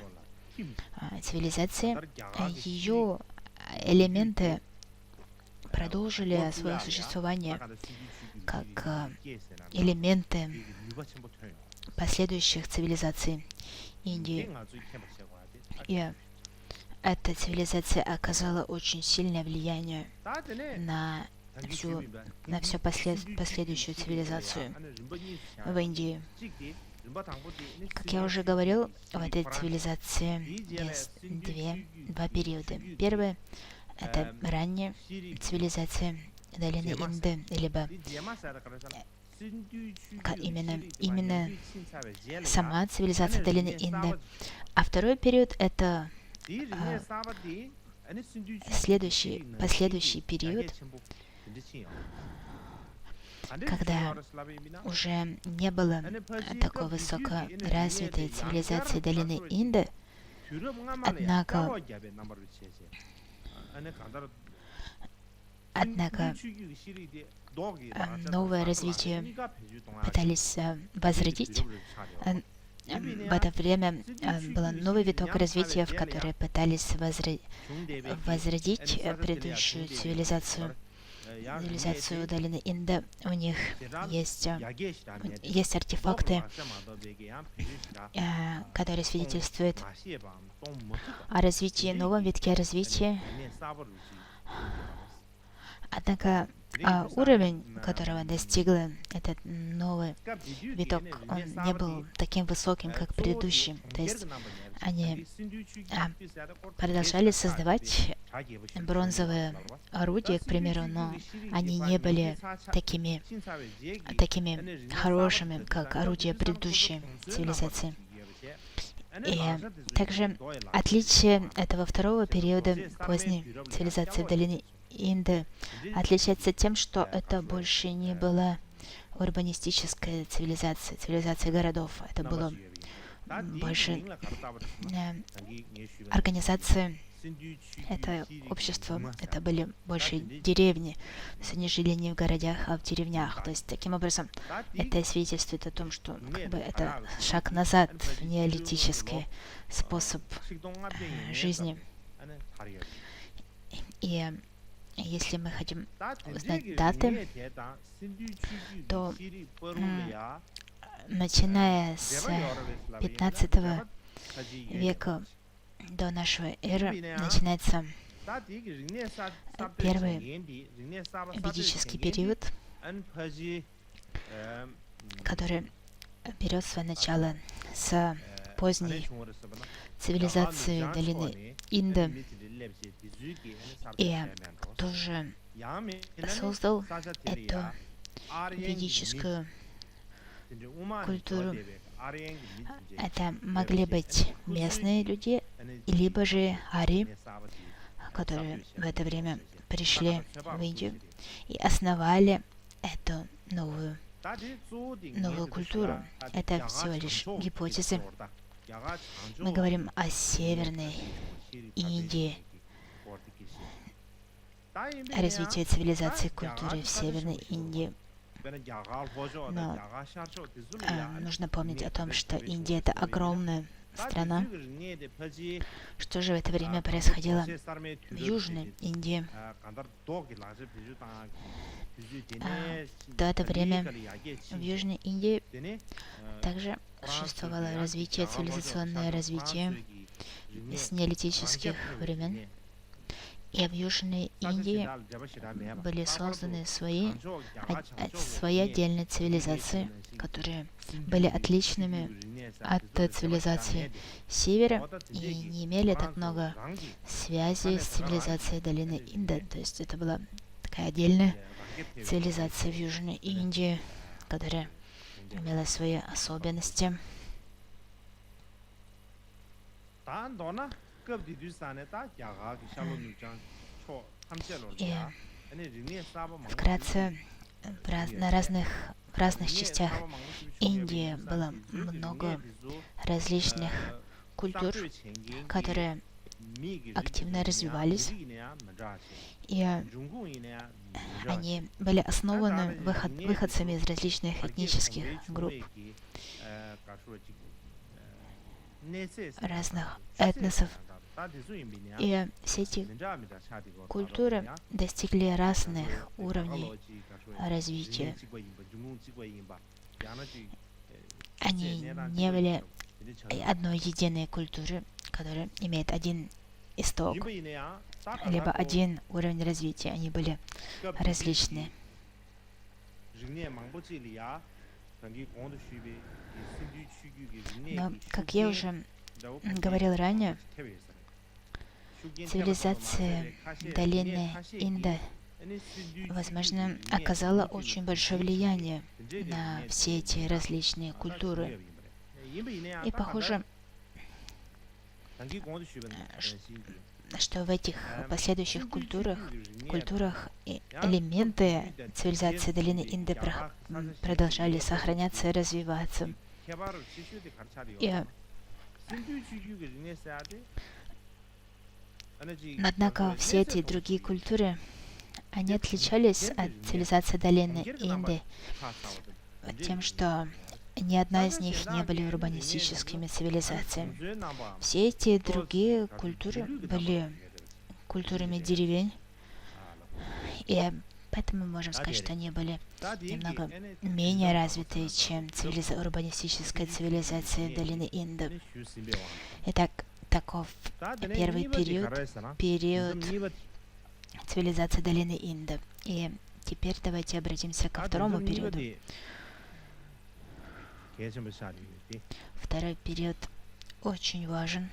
цивилизация. Ее элементы продолжили свое существование как элементы последующих цивилизаций Индии. И эта цивилизация оказала очень сильное влияние на всю последующую цивилизацию в Индии. Как я уже говорил, в этой цивилизации есть два периода. Первый — это ранняя цивилизация долины Инды, либо именно сама цивилизация долины Инды. А второй период — это последующий период, когда уже не было такой высокоразвитой цивилизации долины Инды, однако новое развитие пытались возродить. В это время был новый виток развития, в который пытались возродить предыдущую цивилизацию долины Инда. У них есть артефакты, которые свидетельствуют о развитии, новом витке развития. Однако уровень, которого достигла этот новый виток, он не был таким высоким, как предыдущий. То есть они продолжали создавать бронзовые орудия, к примеру, но они не были такими хорошими, как орудия предыдущей цивилизации. И также отличие этого второго периода поздней цивилизации в долине Инды отличается тем, что это больше не была урбанистическая цивилизация городов. Это было больше организация, это общество, это были больше деревни. То есть они жили не в городах, а в деревнях. То есть таким образом это свидетельствует о том, что это шаг назад в неолитический способ жизни. И если мы хотим узнать даты, то начиная с 15 века до нашей эры начинается первый ведический период, который берет свое начало с поздней цивилизации долины Инды. И кто же создал эту ведическую культуру? Это могли быть местные люди, либо же ари, которые в это время пришли в Индию и основали эту новую культуру. Это всего лишь гипотезы. Мы говорим о Северной Индии, о развитии цивилизации и культуры в Северной Индии. Но нужно помнить о том, что Индия — это огромная страна. Что же в это время происходило в Южной Индии? В это время в Южной Индии также существовало развитие, цивилизационное развитие с неолитических времен. И в Южной Индии были созданы свои отдельные цивилизации, которые были отличными от цивилизации Севера и не имели так много связей с цивилизацией долины Инда. То есть это была такая отдельная цивилизация в Южной Индии, которая имела свои особенности. И вкратце, в разных частях Индии было много различных культур, которые активно развивались, и они были основаны выходцами из различных этнических групп, разных этносов. И все эти культуры достигли разных уровней развития. Они не были одной единой культурой, которая имеет один исток, либо один уровень развития. Они были различные. Но, как я уже говорил ранее, цивилизация долины Инда, возможно, оказала очень большое влияние на все эти различные культуры. И похоже, что в этих последующих культурах элементы цивилизации долины Инды продолжали сохраняться и развиваться. Однако все эти другие культуры, они отличались от цивилизации долины Инды тем, что ни одна из них не были урбанистическими цивилизациями. Все эти другие культуры были культурами деревень, и поэтому мы можем сказать, что они были немного менее развитые, чем урбанистическая цивилизация долины Инды. Итак, таков первый период цивилизации долины Инды. И теперь давайте обратимся ко второму периоду. Второй период очень важен.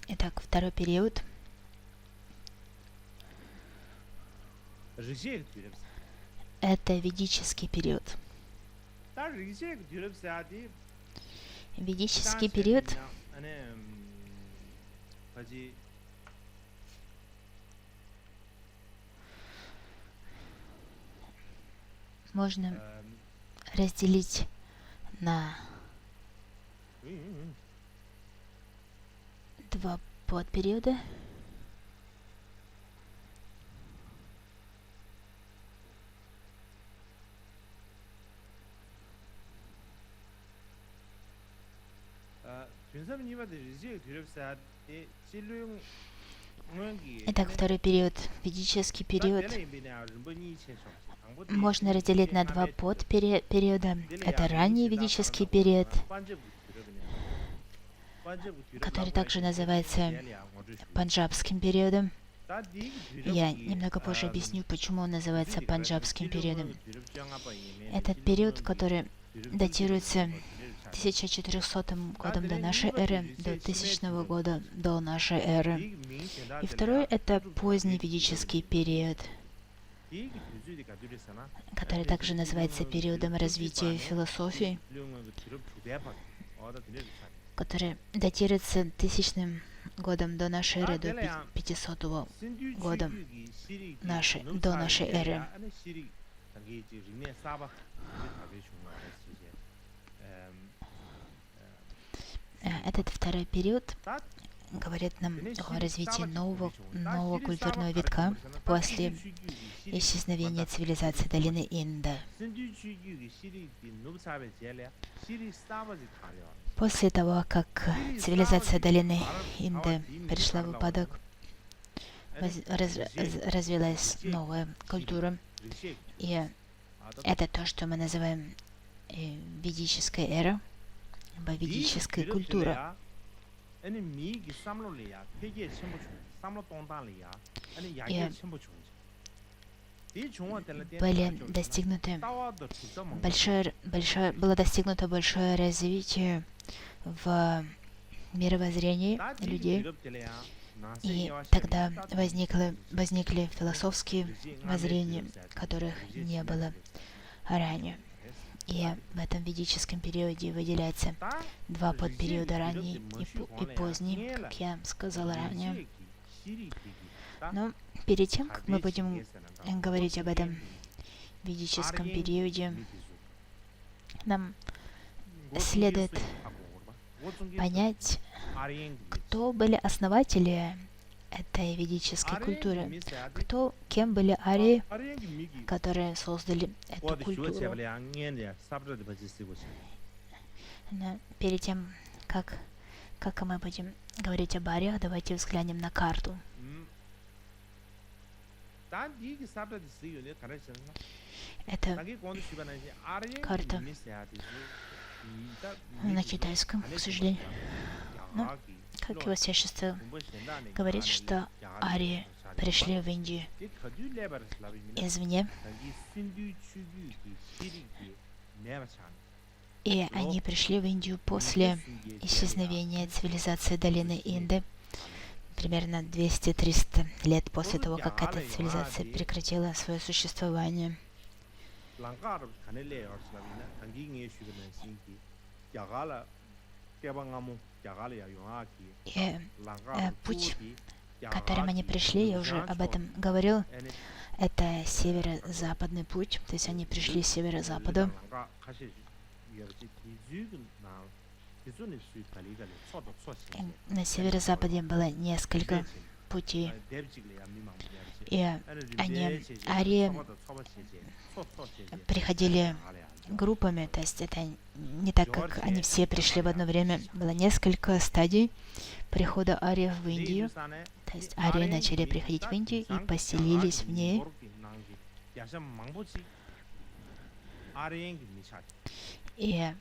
Итак, второй период — это ведический период. Ведический период можно разделить на два подпериода. Итак, второй период, ведический период, можно разделить на два подпериода. Это ранний ведический период, который также называется панджабским периодом. Я немного позже объясню, почему он называется панджабским периодом. Этот период, который датируется 1400 годом до нашей эры до 1000 года до нашей эры. И второй — это поздний ведический период, который также называется периодом развития философии, который датируется 1000 годом до нашей эры до 500 года до нашей эры. Этот второй период говорит нам о развитии нового культурного витка после исчезновения цивилизации долины Инда. После того, как цивилизация долины Инды перешла в упадок, развилась новая культура, и это то, что мы называем ведической эрой, ведическая культура. Было достигнуто большое развитие в мировоззрении людей, и тогда возникли философские воззрения, которых не было ранее. И в этом ведическом периоде выделяется два подпериода, ранний и поздний, как я сказала ранее. Но перед тем, как мы будем говорить об этом ведическом периоде, нам следует понять, кто были основатели этой ведической культуры, кем были арии, которые создали эту культуру. Но перед тем, как мы будем говорить об ариях, давайте взглянем на карту. Это карта на китайском, к сожалению. Но, как его священство говорит, что арии пришли в Индию извне, и они пришли в Индию после исчезновения цивилизации долины Инды, примерно 200-300 лет после того, как эта цивилизация прекратила свое существование. И путь, которым они пришли, я уже об этом говорил, это северо-западный путь, то есть они пришли с северо-запада. На северо-западе было несколько путей, и арии приходили группами, то есть это не так, как они все пришли в одно время. Было несколько стадий прихода ариев в Индию, то есть арии начали приходить в Индию и поселились в ней. И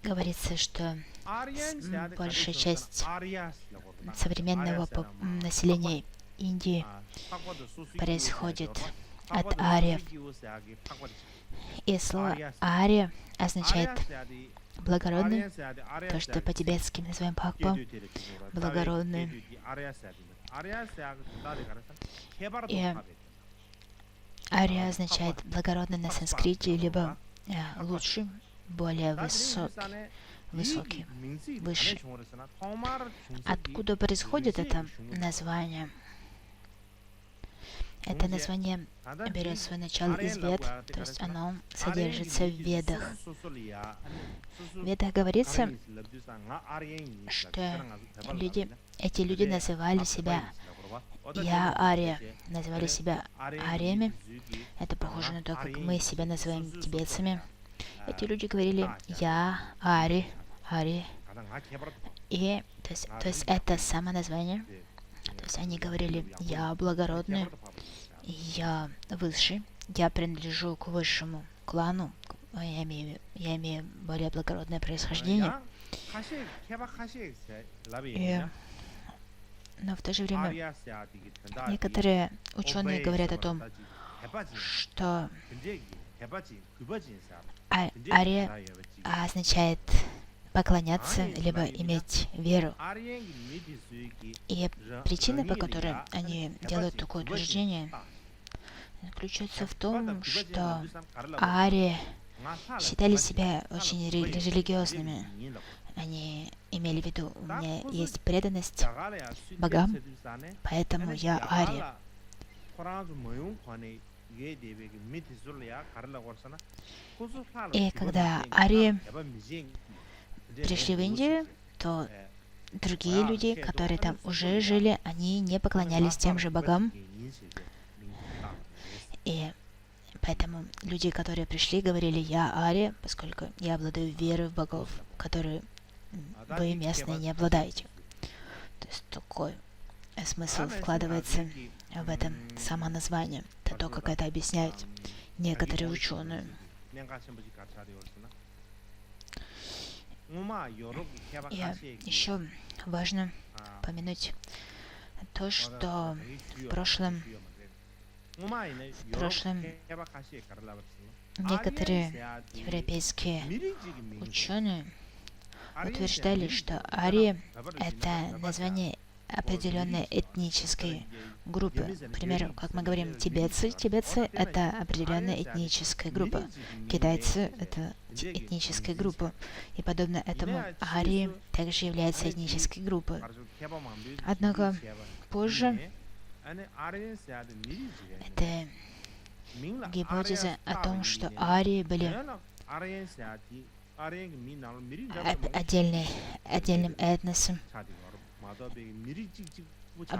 говорится, что большая часть современного населения Индии происходит от ариев. И слово «ария» означает благородный, то, что по-тибетски называем «пакпа», благородный. И ария означает благородный на санскрите, либо лучший, более высокий, выше. Откуда происходит это название? Это название берет свое начало из Вед, то есть оно содержится в Ведах. В Ведах говорится, что эти люди называли себя Я-ария, называли себя ариями. Это похоже на то, как мы себя называем тибетцами. Эти люди говорили Я-ари, ари. И то есть это самоназвание. То есть они говорили «Я благородный», «Я высший», «Я принадлежу к высшему клану», «Я имею более благородное происхождение». Но в то же время некоторые ученые говорят о том, что ария означает поклоняться, либо иметь веру. И причина, по которой они делают такое утверждение, заключается в том, что арии считали себя очень религиозными. Они имели в виду, у меня есть преданность богам, поэтому я ария. И когда арии пришли в Индию, то другие люди, которые там уже жили, они не поклонялись тем же богам. И поэтому люди, которые пришли, говорили «Я ария», поскольку я обладаю верой в богов, которые вы местные не обладаете. То есть такой смысл вкладывается в этом самоназвание. Это то, как это объясняют некоторые ученые. И еще важно помянуть то, что в прошлом некоторые европейские ученые утверждали, что ария — это название определенной этнической группы. К примеру, как мы говорим, тибетцы. Тибетцы — это определенная этническая группа. Китайцы — это этническая группа. И подобно этому арии также являются этнической группой. Однако позже эта гипотеза о том, что арии были отдельным этносом,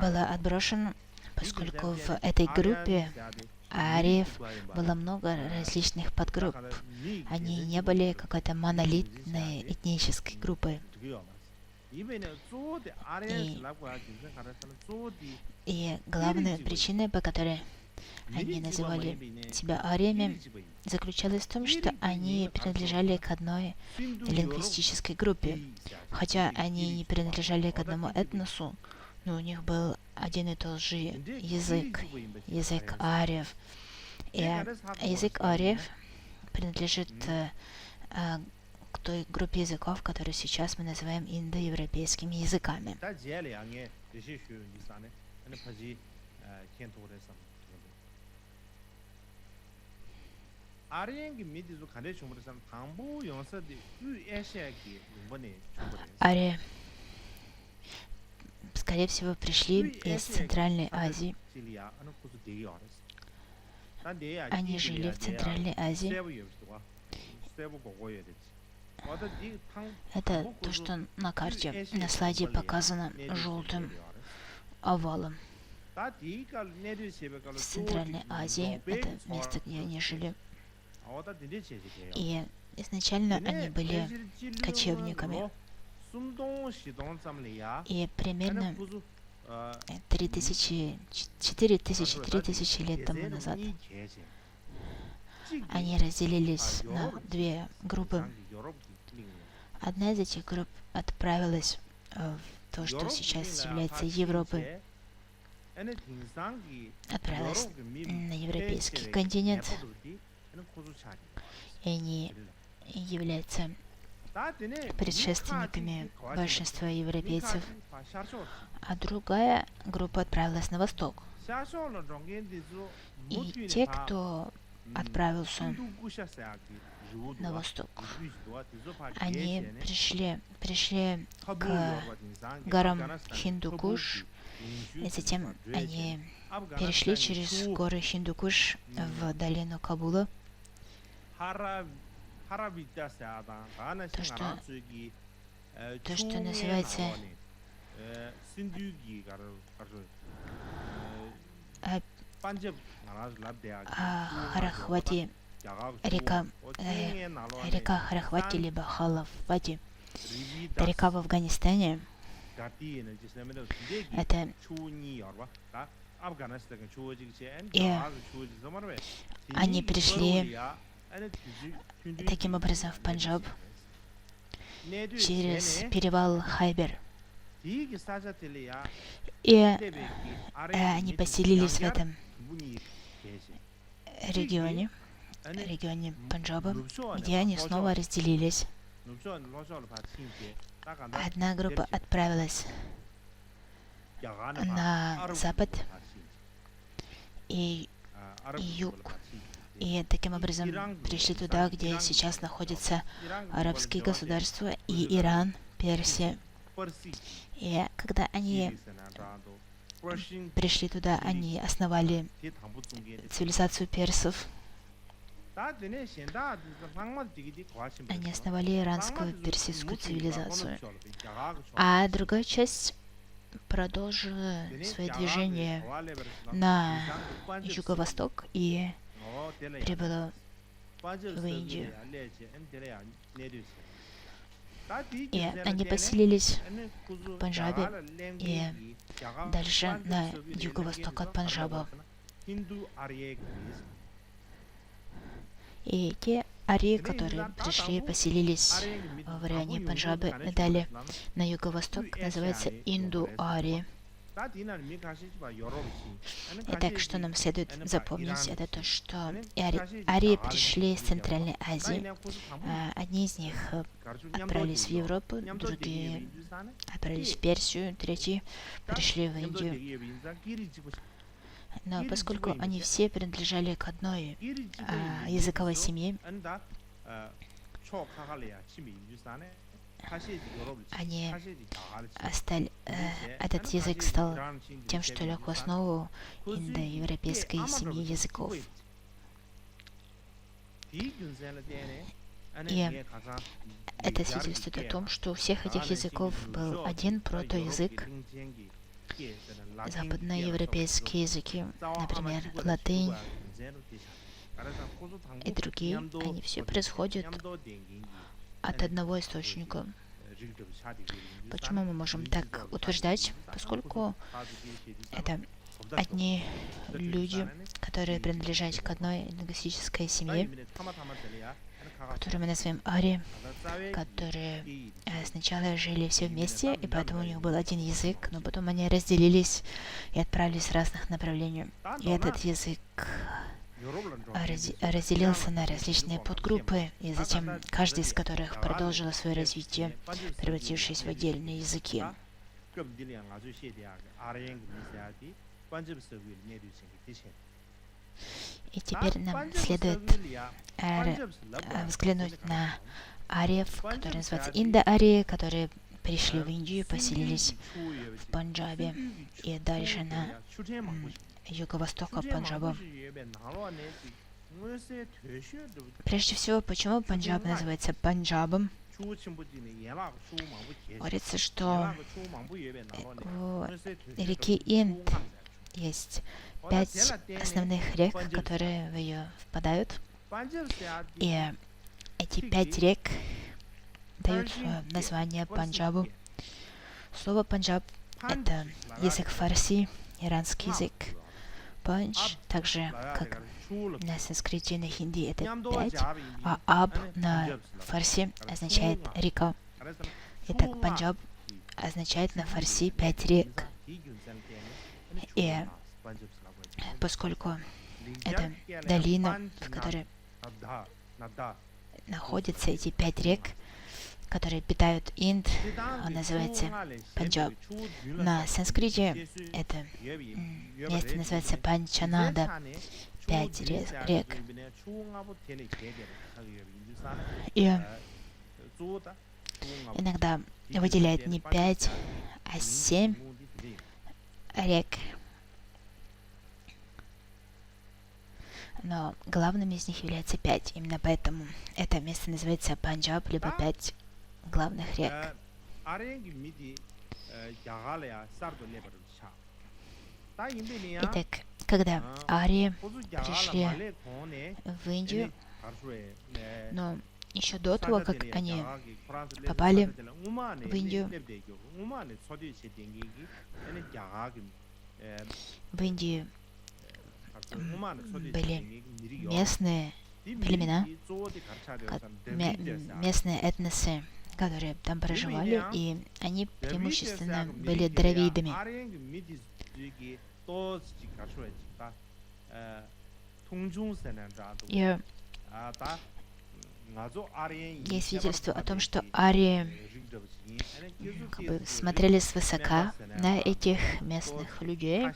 была отброшена, поскольку в этой группе ариев было много различных подгрупп. Они не были какой-то монолитной этнической группой. И главная причина, по которой они называли себя ариями, заключалась в том, что они принадлежали к одной лингвистической группе. Хотя они не принадлежали к одному этносу, но у них был один и тот же язык ариев. И язык ариев принадлежит к той группе языков, которые сейчас мы называем индоевропейскими языками. Арии, скорее всего, пришли из Центральной Азии. Они жили в Центральной Азии. Это то, что на карте, на слайде показано желтым овалом. В Центральной Азии это место, где они жили. И изначально они были кочевниками. И примерно 4000-3000 лет тому назад они разделились на две группы. Одна из этих групп отправилась в то, что сейчас является Европой. Отправилась на европейский континент. И они являются предшественниками большинства европейцев. А другая группа отправилась на восток. И те, кто отправился на восток, они пришли к горам Хиндукуш, и затем они перешли через горы Хиндукуш в долину Кабула. То, что называется Харахвати, река Харахвати, либо Халафвати, это река в Афганистане. Это и они пришли таким образом в Панджаб через перевал Хайбер. И они поселились в этом регионе Панджаба, где они снова разделились. Одна группа отправилась на запад и юг. И таким образом пришли туда, где сейчас находятся арабские государства и Иран, Персия. И когда они пришли туда, они основали цивилизацию персов. Они основали иранскую персидскую цивилизацию. А другая часть продолжила свое движение на юго-восток и прибыла в Индию. И они поселились в Панджабе и дальше на юго-восток от Панджаба. И те арии, которые пришли и поселились в районе Панджаба, далее на юго-восток, называется инду-арии. Итак, что нам следует запомнить, это то, что арии пришли из Центральной Азии. Одни из них отправились в Европу, другие отправились в Персию, третьи пришли в Индию. Но поскольку они все принадлежали к одной языковой семье, этот язык стал тем, что лег в основу индоевропейской семьи языков. И это свидетельствует о том, что у всех этих языков был один протоязык. Западноевропейские языки, например, латынь и другие, они все происходят от одного источника. Почему мы можем так утверждать? Поскольку это одни люди, которые принадлежат к одной лингвистической семье, которую мы называем арии, которые сначала жили все вместе, и поэтому у них был один язык, но потом они разделились и отправились в разных направлениях. И этот язык разделился на различные подгруппы, и затем каждый из которых продолжил свое развитие, превратившись в отдельные языки. И теперь нам следует взглянуть на ариев, которые называются индоарии, которые пришли в Индию, поселились в Панджабе и дальше на юго-востока Панджаба. Прежде всего, почему Панджаб называется Панджабом? Говорится, что у реки Инд есть 5 основных рек, которые в ее впадают. И эти 5 рек дают название Панджабу. Слово Панджаб — это язык фарси, иранский язык. Панч, также как на санскрите и на хинди, это 5, а аб на фарси означает река. Итак, Панджаб означает на фарси 5 рек. И поскольку это долина, в которой находятся эти 5 рек, которые питают Инд, он называется Панджаб. На санскрите это место называется Панчанада, 5 рек. И иногда выделяет не 5, а 7 рек. Но главным из них является 5. Именно поэтому это место называется Панджаб, либо 5 главных рек. Итак, когда арии пришли в Индию, но еще до того, как они попали в Индию, в Индии были местные племена, местные этносы, которые там проживали, и они преимущественно были дравидами. И есть свидетельство о том, что арии смотрели свысока на этих местных людей.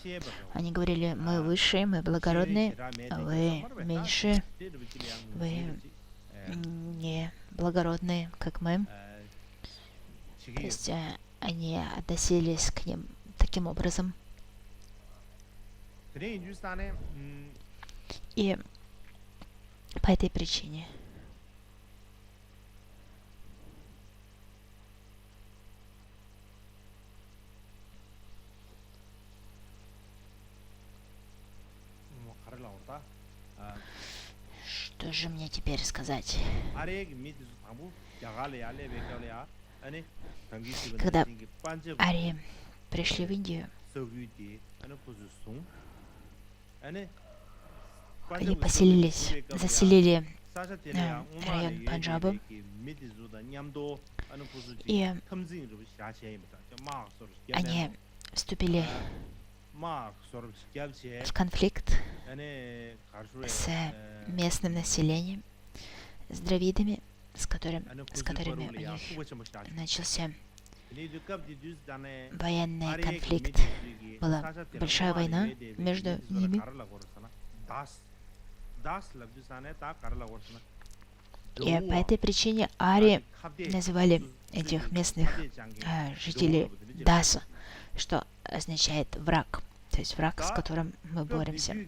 Они говорили: мы выше, мы благородные, а вы меньше, вы не благородные, как мы. То есть они относились к ним таким образом. И по этой причине что же мне теперь сказать? Когда арии пришли в Индию, они заселили район Панджаба, и они вступили в конфликт с местным населением, с дравидами, с которыми у них начался военный конфликт. Была большая война между ними. И по этой причине арии называли этих местных жителей Даса, что означает враг, то есть враг, с которым мы боремся. И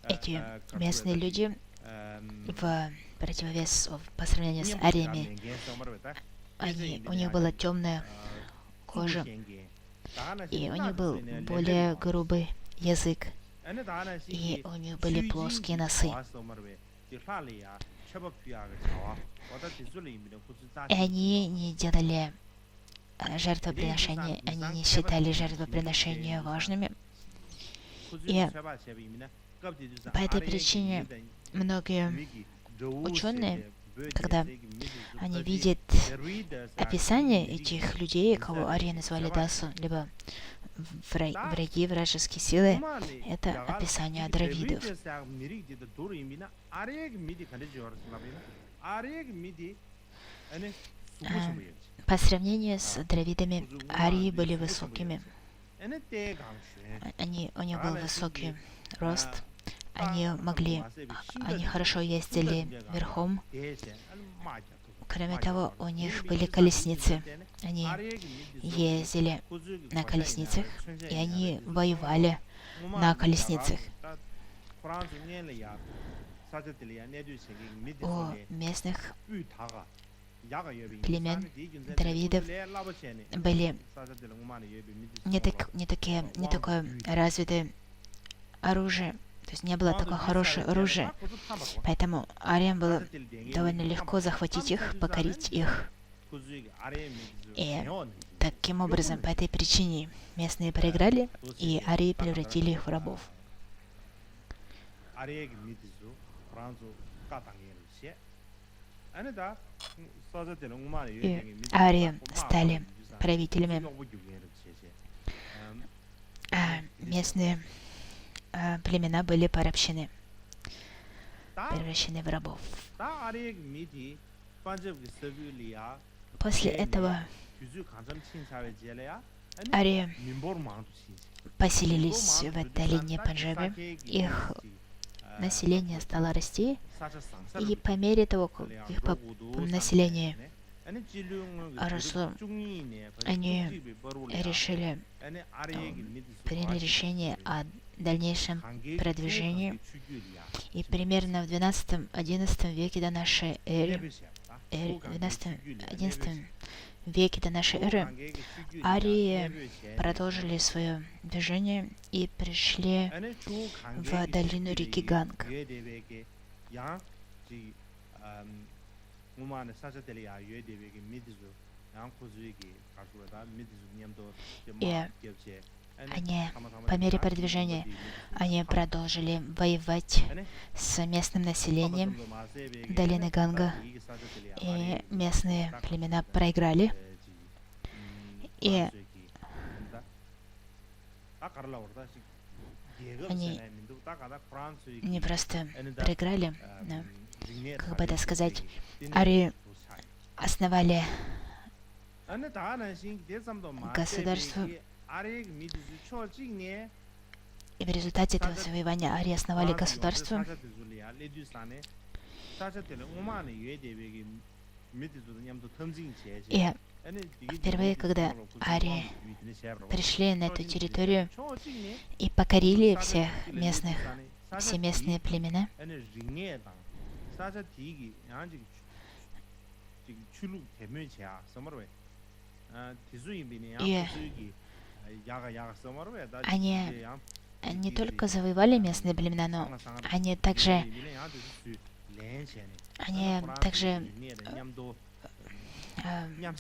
эти местные люди, в противовес, по сравнению с ариями, у них была темная кожа, и у них был более грубый язык, и у них были плоские носы. И они не делали жертвоприношения, они не считали жертвоприношения важными. И по этой причине многие ученые, когда они видят описание этих людей, кого арии назвали Дасу, либо враги, вражеские силы, это описание дравидов. По сравнению с дравидами, арии были высокими. У них был высокий рост. Они хорошо ездили верхом. Кроме того, у них были колесницы. Они ездили на колесницах, и они воевали на колесницах. У местных племен дравидов были не такое развитое оружие, то есть не было такое хорошее оружие, поэтому ариям было довольно легко захватить их, покорить их. И таким образом, по этой причине местные проиграли, и арии превратили их в рабов. И арии стали правителями, а местные племена были порабощены, превращены в рабов. После этого арии поселились в долине Панджаби. Их население стало расти, и по мере того, как их население росло, они приняли решение о дальнейшем продвижении. И примерно в 12-11 веке до нашей эры, арии продолжили свое движение и пришли в долину реки Ганг. И они, по мере продвижения, они продолжили воевать с местным населением долины Ганга, и местные племена проиграли. И они не просто проиграли, но, как бы это сказать, арии основали государство, и в результате этого завоевания арии основали государство. И впервые, когда арии пришли на эту территорию и покорили все местные племена, и они не только завоевали местные племена, но они также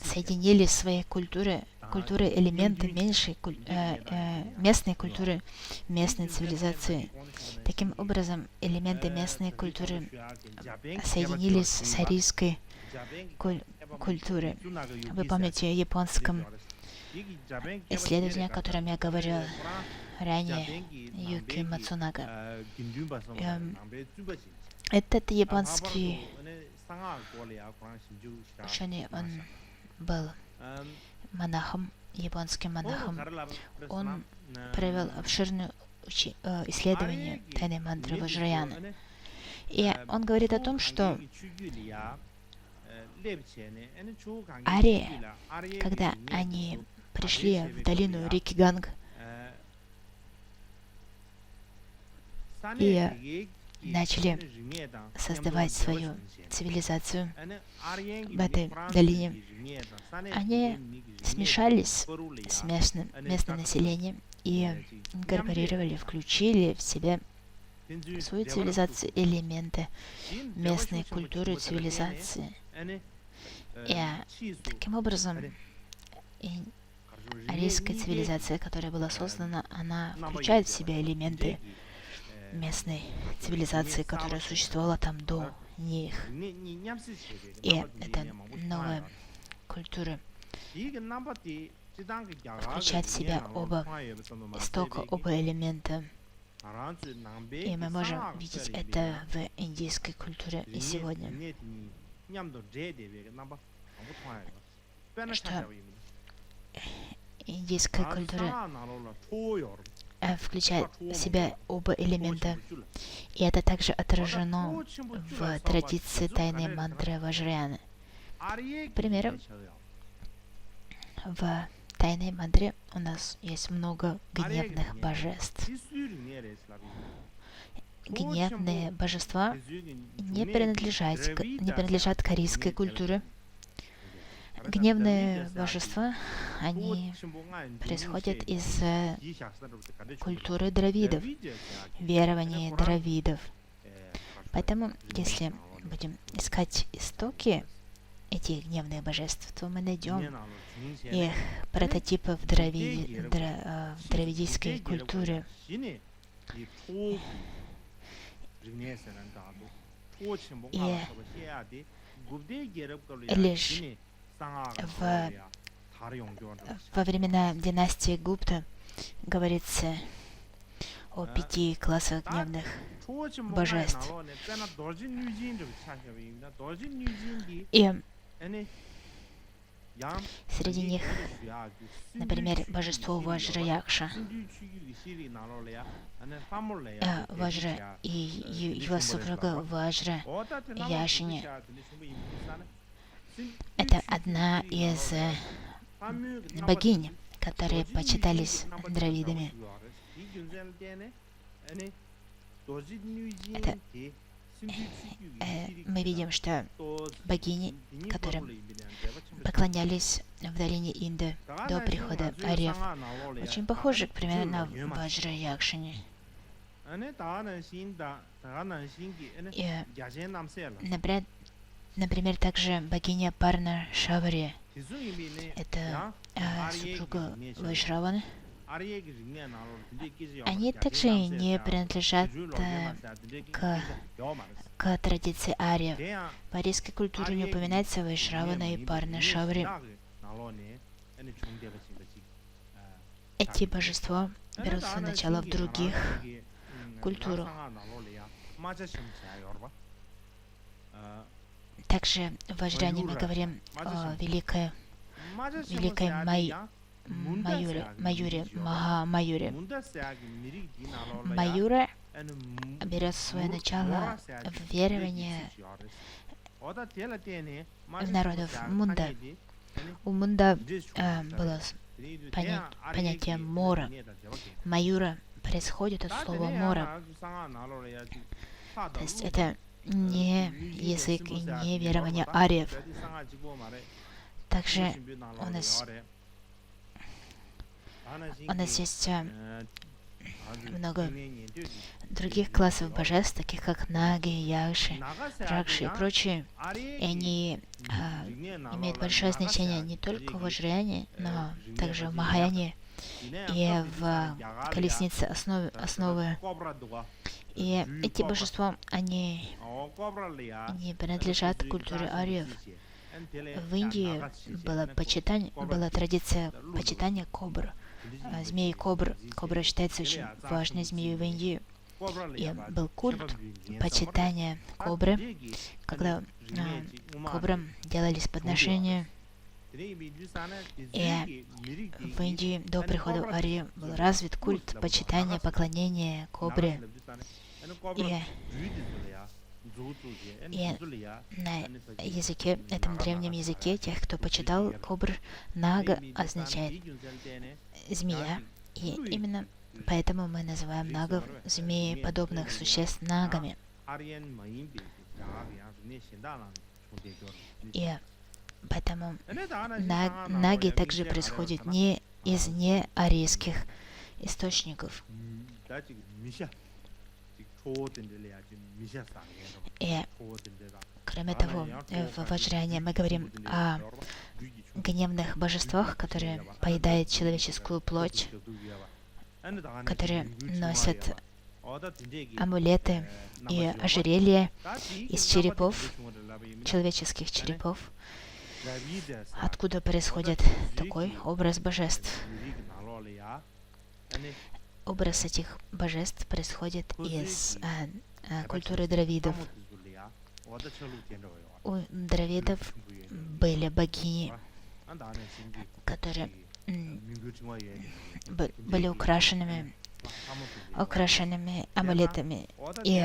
соединили свои культуры культуры элементы местной культуры, местной цивилизации. Таким образом, элементы местной культуры соединились с арийской культурой. Вы помните о японском исследователе, о котором я говорил ранее, Юки Мацунага. Этот японский ученый, он был монахом, японским монахом. Он провел обширное исследование тайной мантры Ваджраяны. И он говорит о том, что арии, когда они пришли в долину реки Ганг и начали создавать свою цивилизацию в этой долине, они смешались с местным населением и инкорпорировали, включили в себя в свою цивилизацию элементы местной культуры цивилизации. И таким образом арийская цивилизация, которая была создана, она включает в себя элементы местной цивилизации, которая существовала там до них. И эта новая культура включает в себя оба истока, оба элемента. И мы можем видеть это в индийской культуре и сегодня. Что индийская культура включает в себя оба элемента. И это также отражено в традиции тайной мантры Ваджраяны. К примеру, в тайной мантре у нас есть много гневных божеств. Гневные божества не принадлежат к арийской культуре. Гневные божества, они происходят из культуры дравидов, верований дравидов. Поэтому, если будем искать истоки этих гневных божеств, то мы найдем их прототипы в дравидийской культуре. И лишь во времена династии Гупта говорится о 5 классах гневных божеств. И среди них, например, божество Ваджраякша. Ваджра и его супруга Ваджра Яшини. Это одна из богинь, которые почитались дравидами. Это, мы видим, что богини, которым поклонялись в долине Инды до прихода ариев, очень похожи, к примеру, на Ваджра Якшини. И, например, также богиня Парна Шавари, это супруга Вайшраваны. Они также не принадлежат к традиции ариев. В арийской культуре не упоминается Вайшравана и Парна Шавари. Эти божества берут свое начало в других культурах. Также в Ваджраяне мы говорим о великой Маюре, Маха-Маюре. Маюра берет свое начало в веровании народов Мунда. У Мунда было понятие мора. Маюра происходит от слова мора. То есть это не язык и не верование ариев. Также у нас есть много других классов божеств, таких как Наги, Якши, Ракши и прочие. И они имеют большое значение не только в Ваджраяне, но также в Махаяне и в колеснице основы. И эти божества, они принадлежат культуре ариев. В Индии была традиция почитания кобр, змеи кобр. Кобра считается очень важной змеей в Индии. И был культ почитания кобры, когда кобрам делались подношения. И в Индии до прихода Арии был развит культ почитания, поклонения кобре. И на языке, этом древнем языке, тех, кто почитал кобр, Нага означает змея. И именно поэтому мы называем нагов, змеи, подобных существ, нагами. И поэтому наги также происходят не из неарийских источников. И кроме того, в Ваджраяне мы говорим о гневных божествах, которые поедают человеческую плоть, которые носят амулеты и ожерелья из черепов, человеческих черепов, откуда происходит такой образ божеств. Образ этих божеств происходит из культуры дравидов. У дравидов были богини, которые были украшенными амулетами и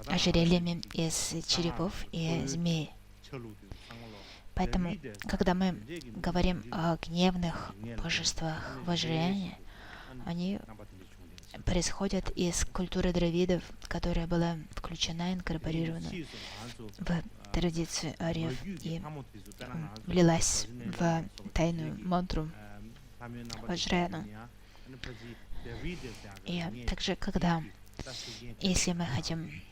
ожерельями из черепов и змей. Поэтому, когда мы говорим о гневных божествах Ваджраяне, они происходят из культуры дравидов, которая была включена, инкорпорирована в традицию ариев и влилась в тайную мантру Ваджраяна. И также, если мы хотим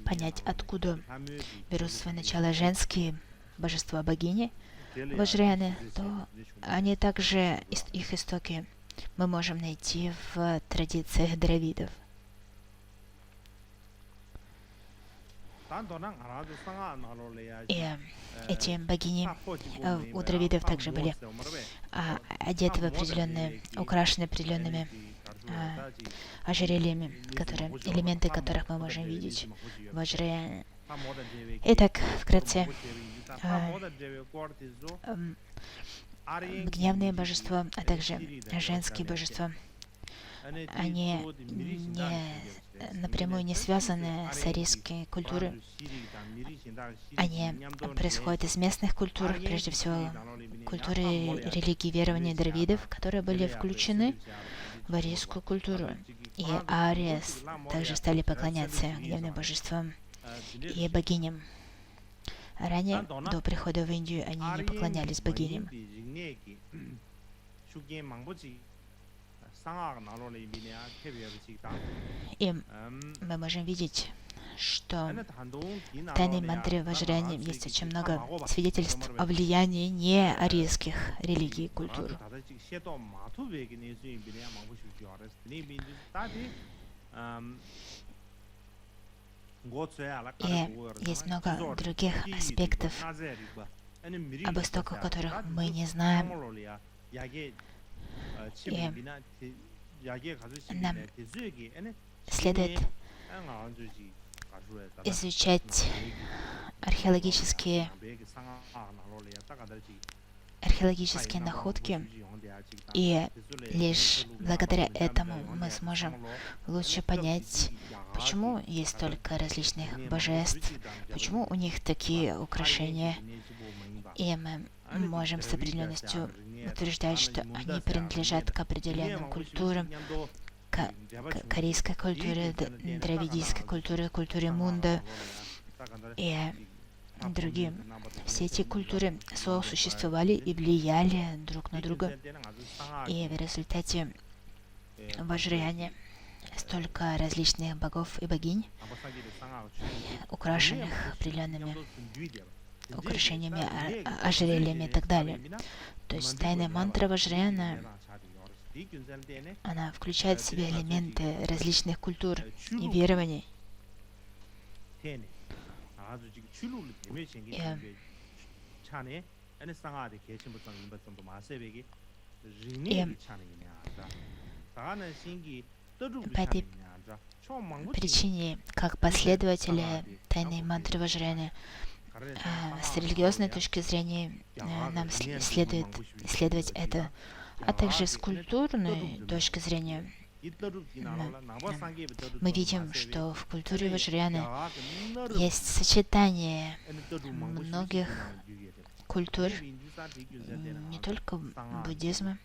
понять, откуда берут свое начало женские божества богини Ваджраяны, то они также, их истоки, мы можем найти в традициях дравидов. И эти богини у дравидов также были одеты в определенные, украшены определенными ожерельями, элементы которых мы можем видеть в Ваджраяне. Итак, вкратце, гневные божества, а также женские божества, они напрямую не связаны с арийской культурой. Они происходят из местных культур, прежде всего культуры религии верования дравидов, которые были включены в арийскую культуру. И арии также стали поклоняться гневным божествам и богиням. Ранее, до прихода в Индию, они не поклонялись богиням. И мы можем видеть, что в тайной мантре Ваджраяне есть очень много свидетельств о влиянии неарийских религий и культур. И есть много других аспектов, об истоках которых мы не знаем. И нам следует изучать археологические находки, и лишь благодаря этому мы сможем лучше понять, почему есть столько различных божеств, почему у них такие украшения, и мы можем с определенностью утверждать, что они принадлежат к определенным культурам, к корейской культуре, дравидийской культуре, культуре Мунда и другим. Все эти культуры сосуществовали и влияли друг на друга, и в результате Ваджраяне столько различных богов и богинь, украшенных определенными украшениями, ожерельями и так далее. То есть тайная мантра Ваджраяна, она включает в себя элементы различных культур и верований. И по этой причине, как последователи тайной мантры Ваджраяны, с религиозной точки зрения нам следует исследовать это, а также с культурной точки зрения мы видим, что в культуре Ваджраяны есть сочетание многих культур, не только буддизма,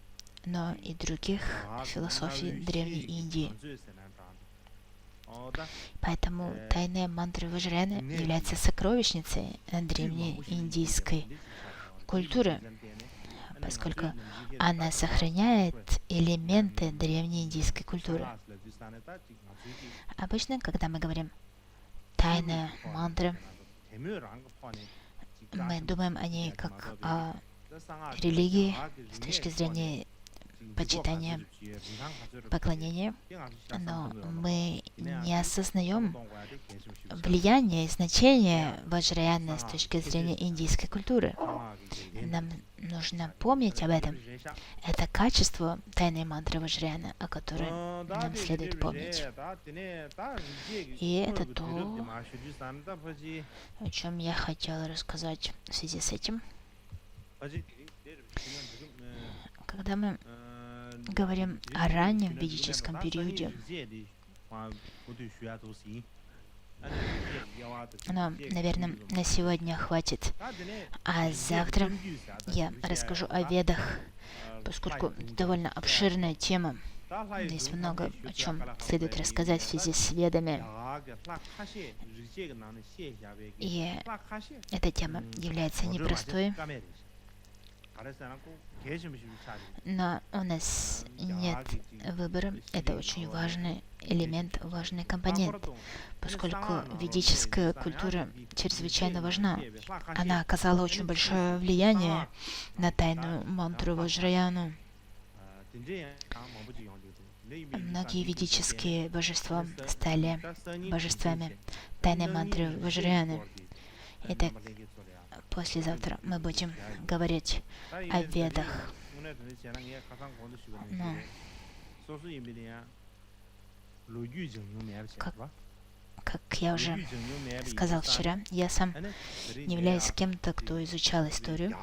но и других философий Древней Индии. Поэтому тайная мантра Ваджраяны является сокровищницей древней индийской культуры, поскольку она сохраняет элементы древней индийской культуры. Обычно, когда мы говорим «тайная мантра», мы думаем о ней как о религии с точки зрения почитания, поклонения, но мы не осознаем влияние и значение Ваджраяны с точки зрения индийской культуры. Нам нужно помнить об этом. Это качество тайной мантры Ваджраяны, о которой нам следует помнить. И это то, о чем я хотела рассказать в связи с этим. Когда мы говорим о раннем ведическом периоде, но, наверное, на сегодня хватит. А завтра я расскажу о Ведах, поскольку это довольно обширная тема. Здесь много о чем следует рассказать в связи с Ведами. И эта тема является непростой. Но у нас нет выбора. Это очень важный элемент, важный компонент, поскольку ведическая культура чрезвычайно важна. Она оказала очень большое влияние на тайную мантру Ваджраяну. Многие ведические божества стали божествами тайной мантры Ваджраяны. Итак, послезавтра мы будем говорить о Ведах. Как я уже сказал вчера, я сам не являюсь кем-то, кто изучал историю.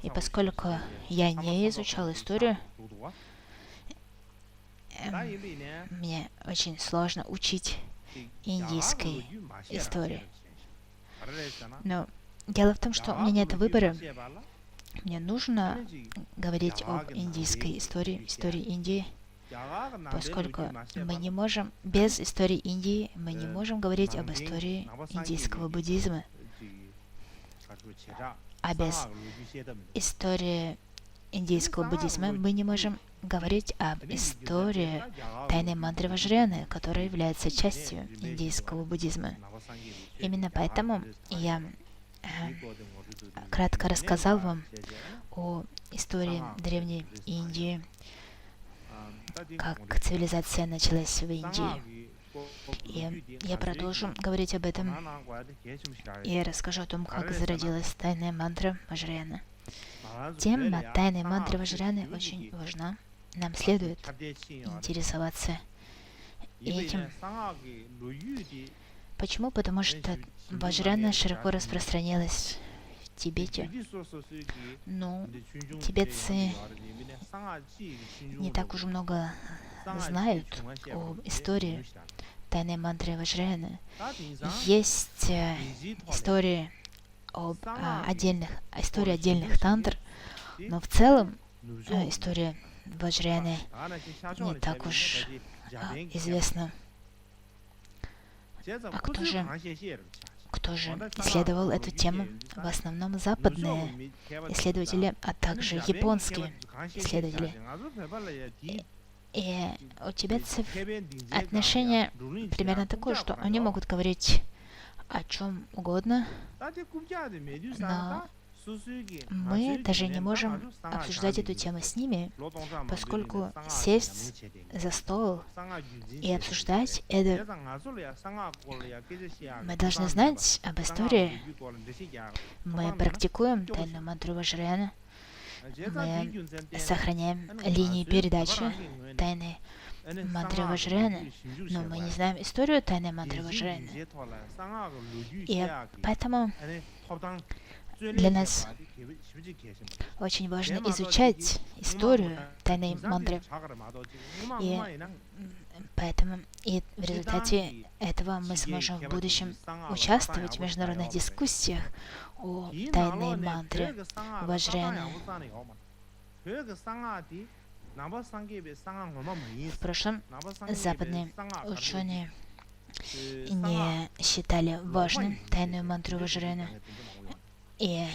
И поскольку я не изучал историю, мне очень сложно учить индийской истории. Но дело в том, что у меня нет выбора. Мне нужно говорить об индийской истории, истории Индии, поскольку мы не можем, без истории Индии, мы не можем говорить об истории индийского буддизма. А без истории индийского буддизма мы не можем говорить об истории тайной мантры Ваджраяны, которая является частью индийского буддизма. Именно поэтому я кратко рассказал вам о истории Древней Индии, как цивилизация началась в Индии. И я продолжу говорить об этом и расскажу о том, как зародилась тайная мантра Ваджраяны. Тема тайной мантры Ваджраяны очень важна. Нам следует интересоваться этим. Почему? Потому что Ваджраяна широко распространилась в Тибете. Но тибетцы не так уж много знают о истории тайной мантры Ваджраяны. Есть истории отдельных тантр, но в целом история Ваджраяны не так уж кто же исследовал эту тему? В основном западные исследователи, а также японские исследователи. И у тибетцев отношение примерно такое, что они могут говорить о чем угодно, но мы даже не можем обсуждать эту тему с ними, поскольку сесть за стол и обсуждать это, мы должны знать об истории. Мы практикуем тайну мантру Ваджраяна, мы сохраняем линии передачи тайны мантры Ваджраяна, но мы не знаем историю тайны мантры Ваджраяна. И поэтому для нас очень важно изучать историю тайной мантры. И поэтому и в результате этого мы сможем в будущем участвовать в международных дискуссиях о тайной мантре Ваджраяна. В прошлом западные ученые не считали важным тайную мантру Ваджраяна, и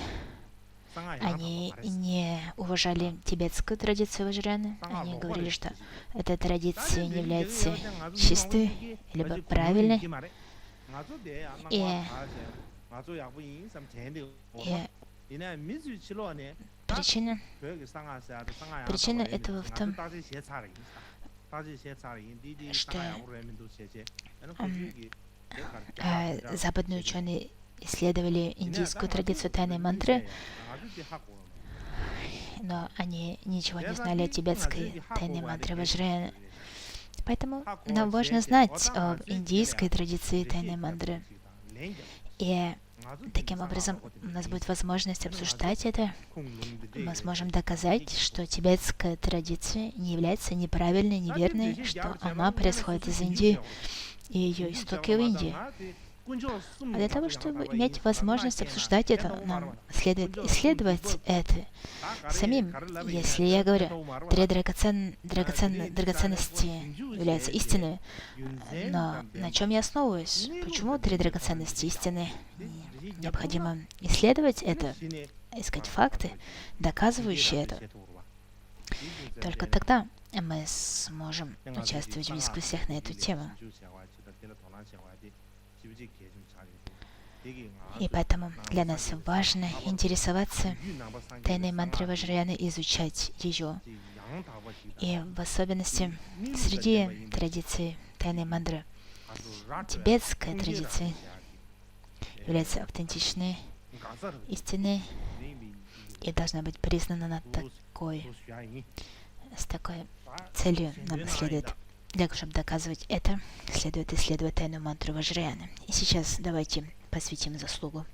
они не уважали тибетскую традицию Ваджраяна. Они говорили, что эта традиция не является чистой, либо правильной. И причина этого в том, что западные ученые исследовали индийскую традицию тайной мантры, но они ничего не знали о тибетской тайной мантре Ваджраяна. Поэтому нам важно знать об индийской традиции тайной мантры. И таким образом у нас будет возможность обсуждать это. Мы сможем доказать, что тибетская традиция не является неправильной, неверной, что она происходит из Индии, и ее истоки в Индии. А для того, чтобы иметь возможность обсуждать это, нам следует исследовать это самим. Если я говорю, три драгоценности являются истиной, но на чем я основываюсь? Почему три драгоценности истины? Необходимо исследовать это, искать факты, доказывающие это. Только тогда мы сможем участвовать в дискуссиях на эту тему. И поэтому для нас важно интересоваться тайной мантрой Ваджраяна и изучать ее. И в особенности среди традиций тайной мантры тибетская традиция является автентичной, истинной и должна быть признана с такой целью нам следует. Для того, чтобы доказывать это, следует исследовать тайну мантру Ваджраяна. И сейчас давайте посвятим заслугу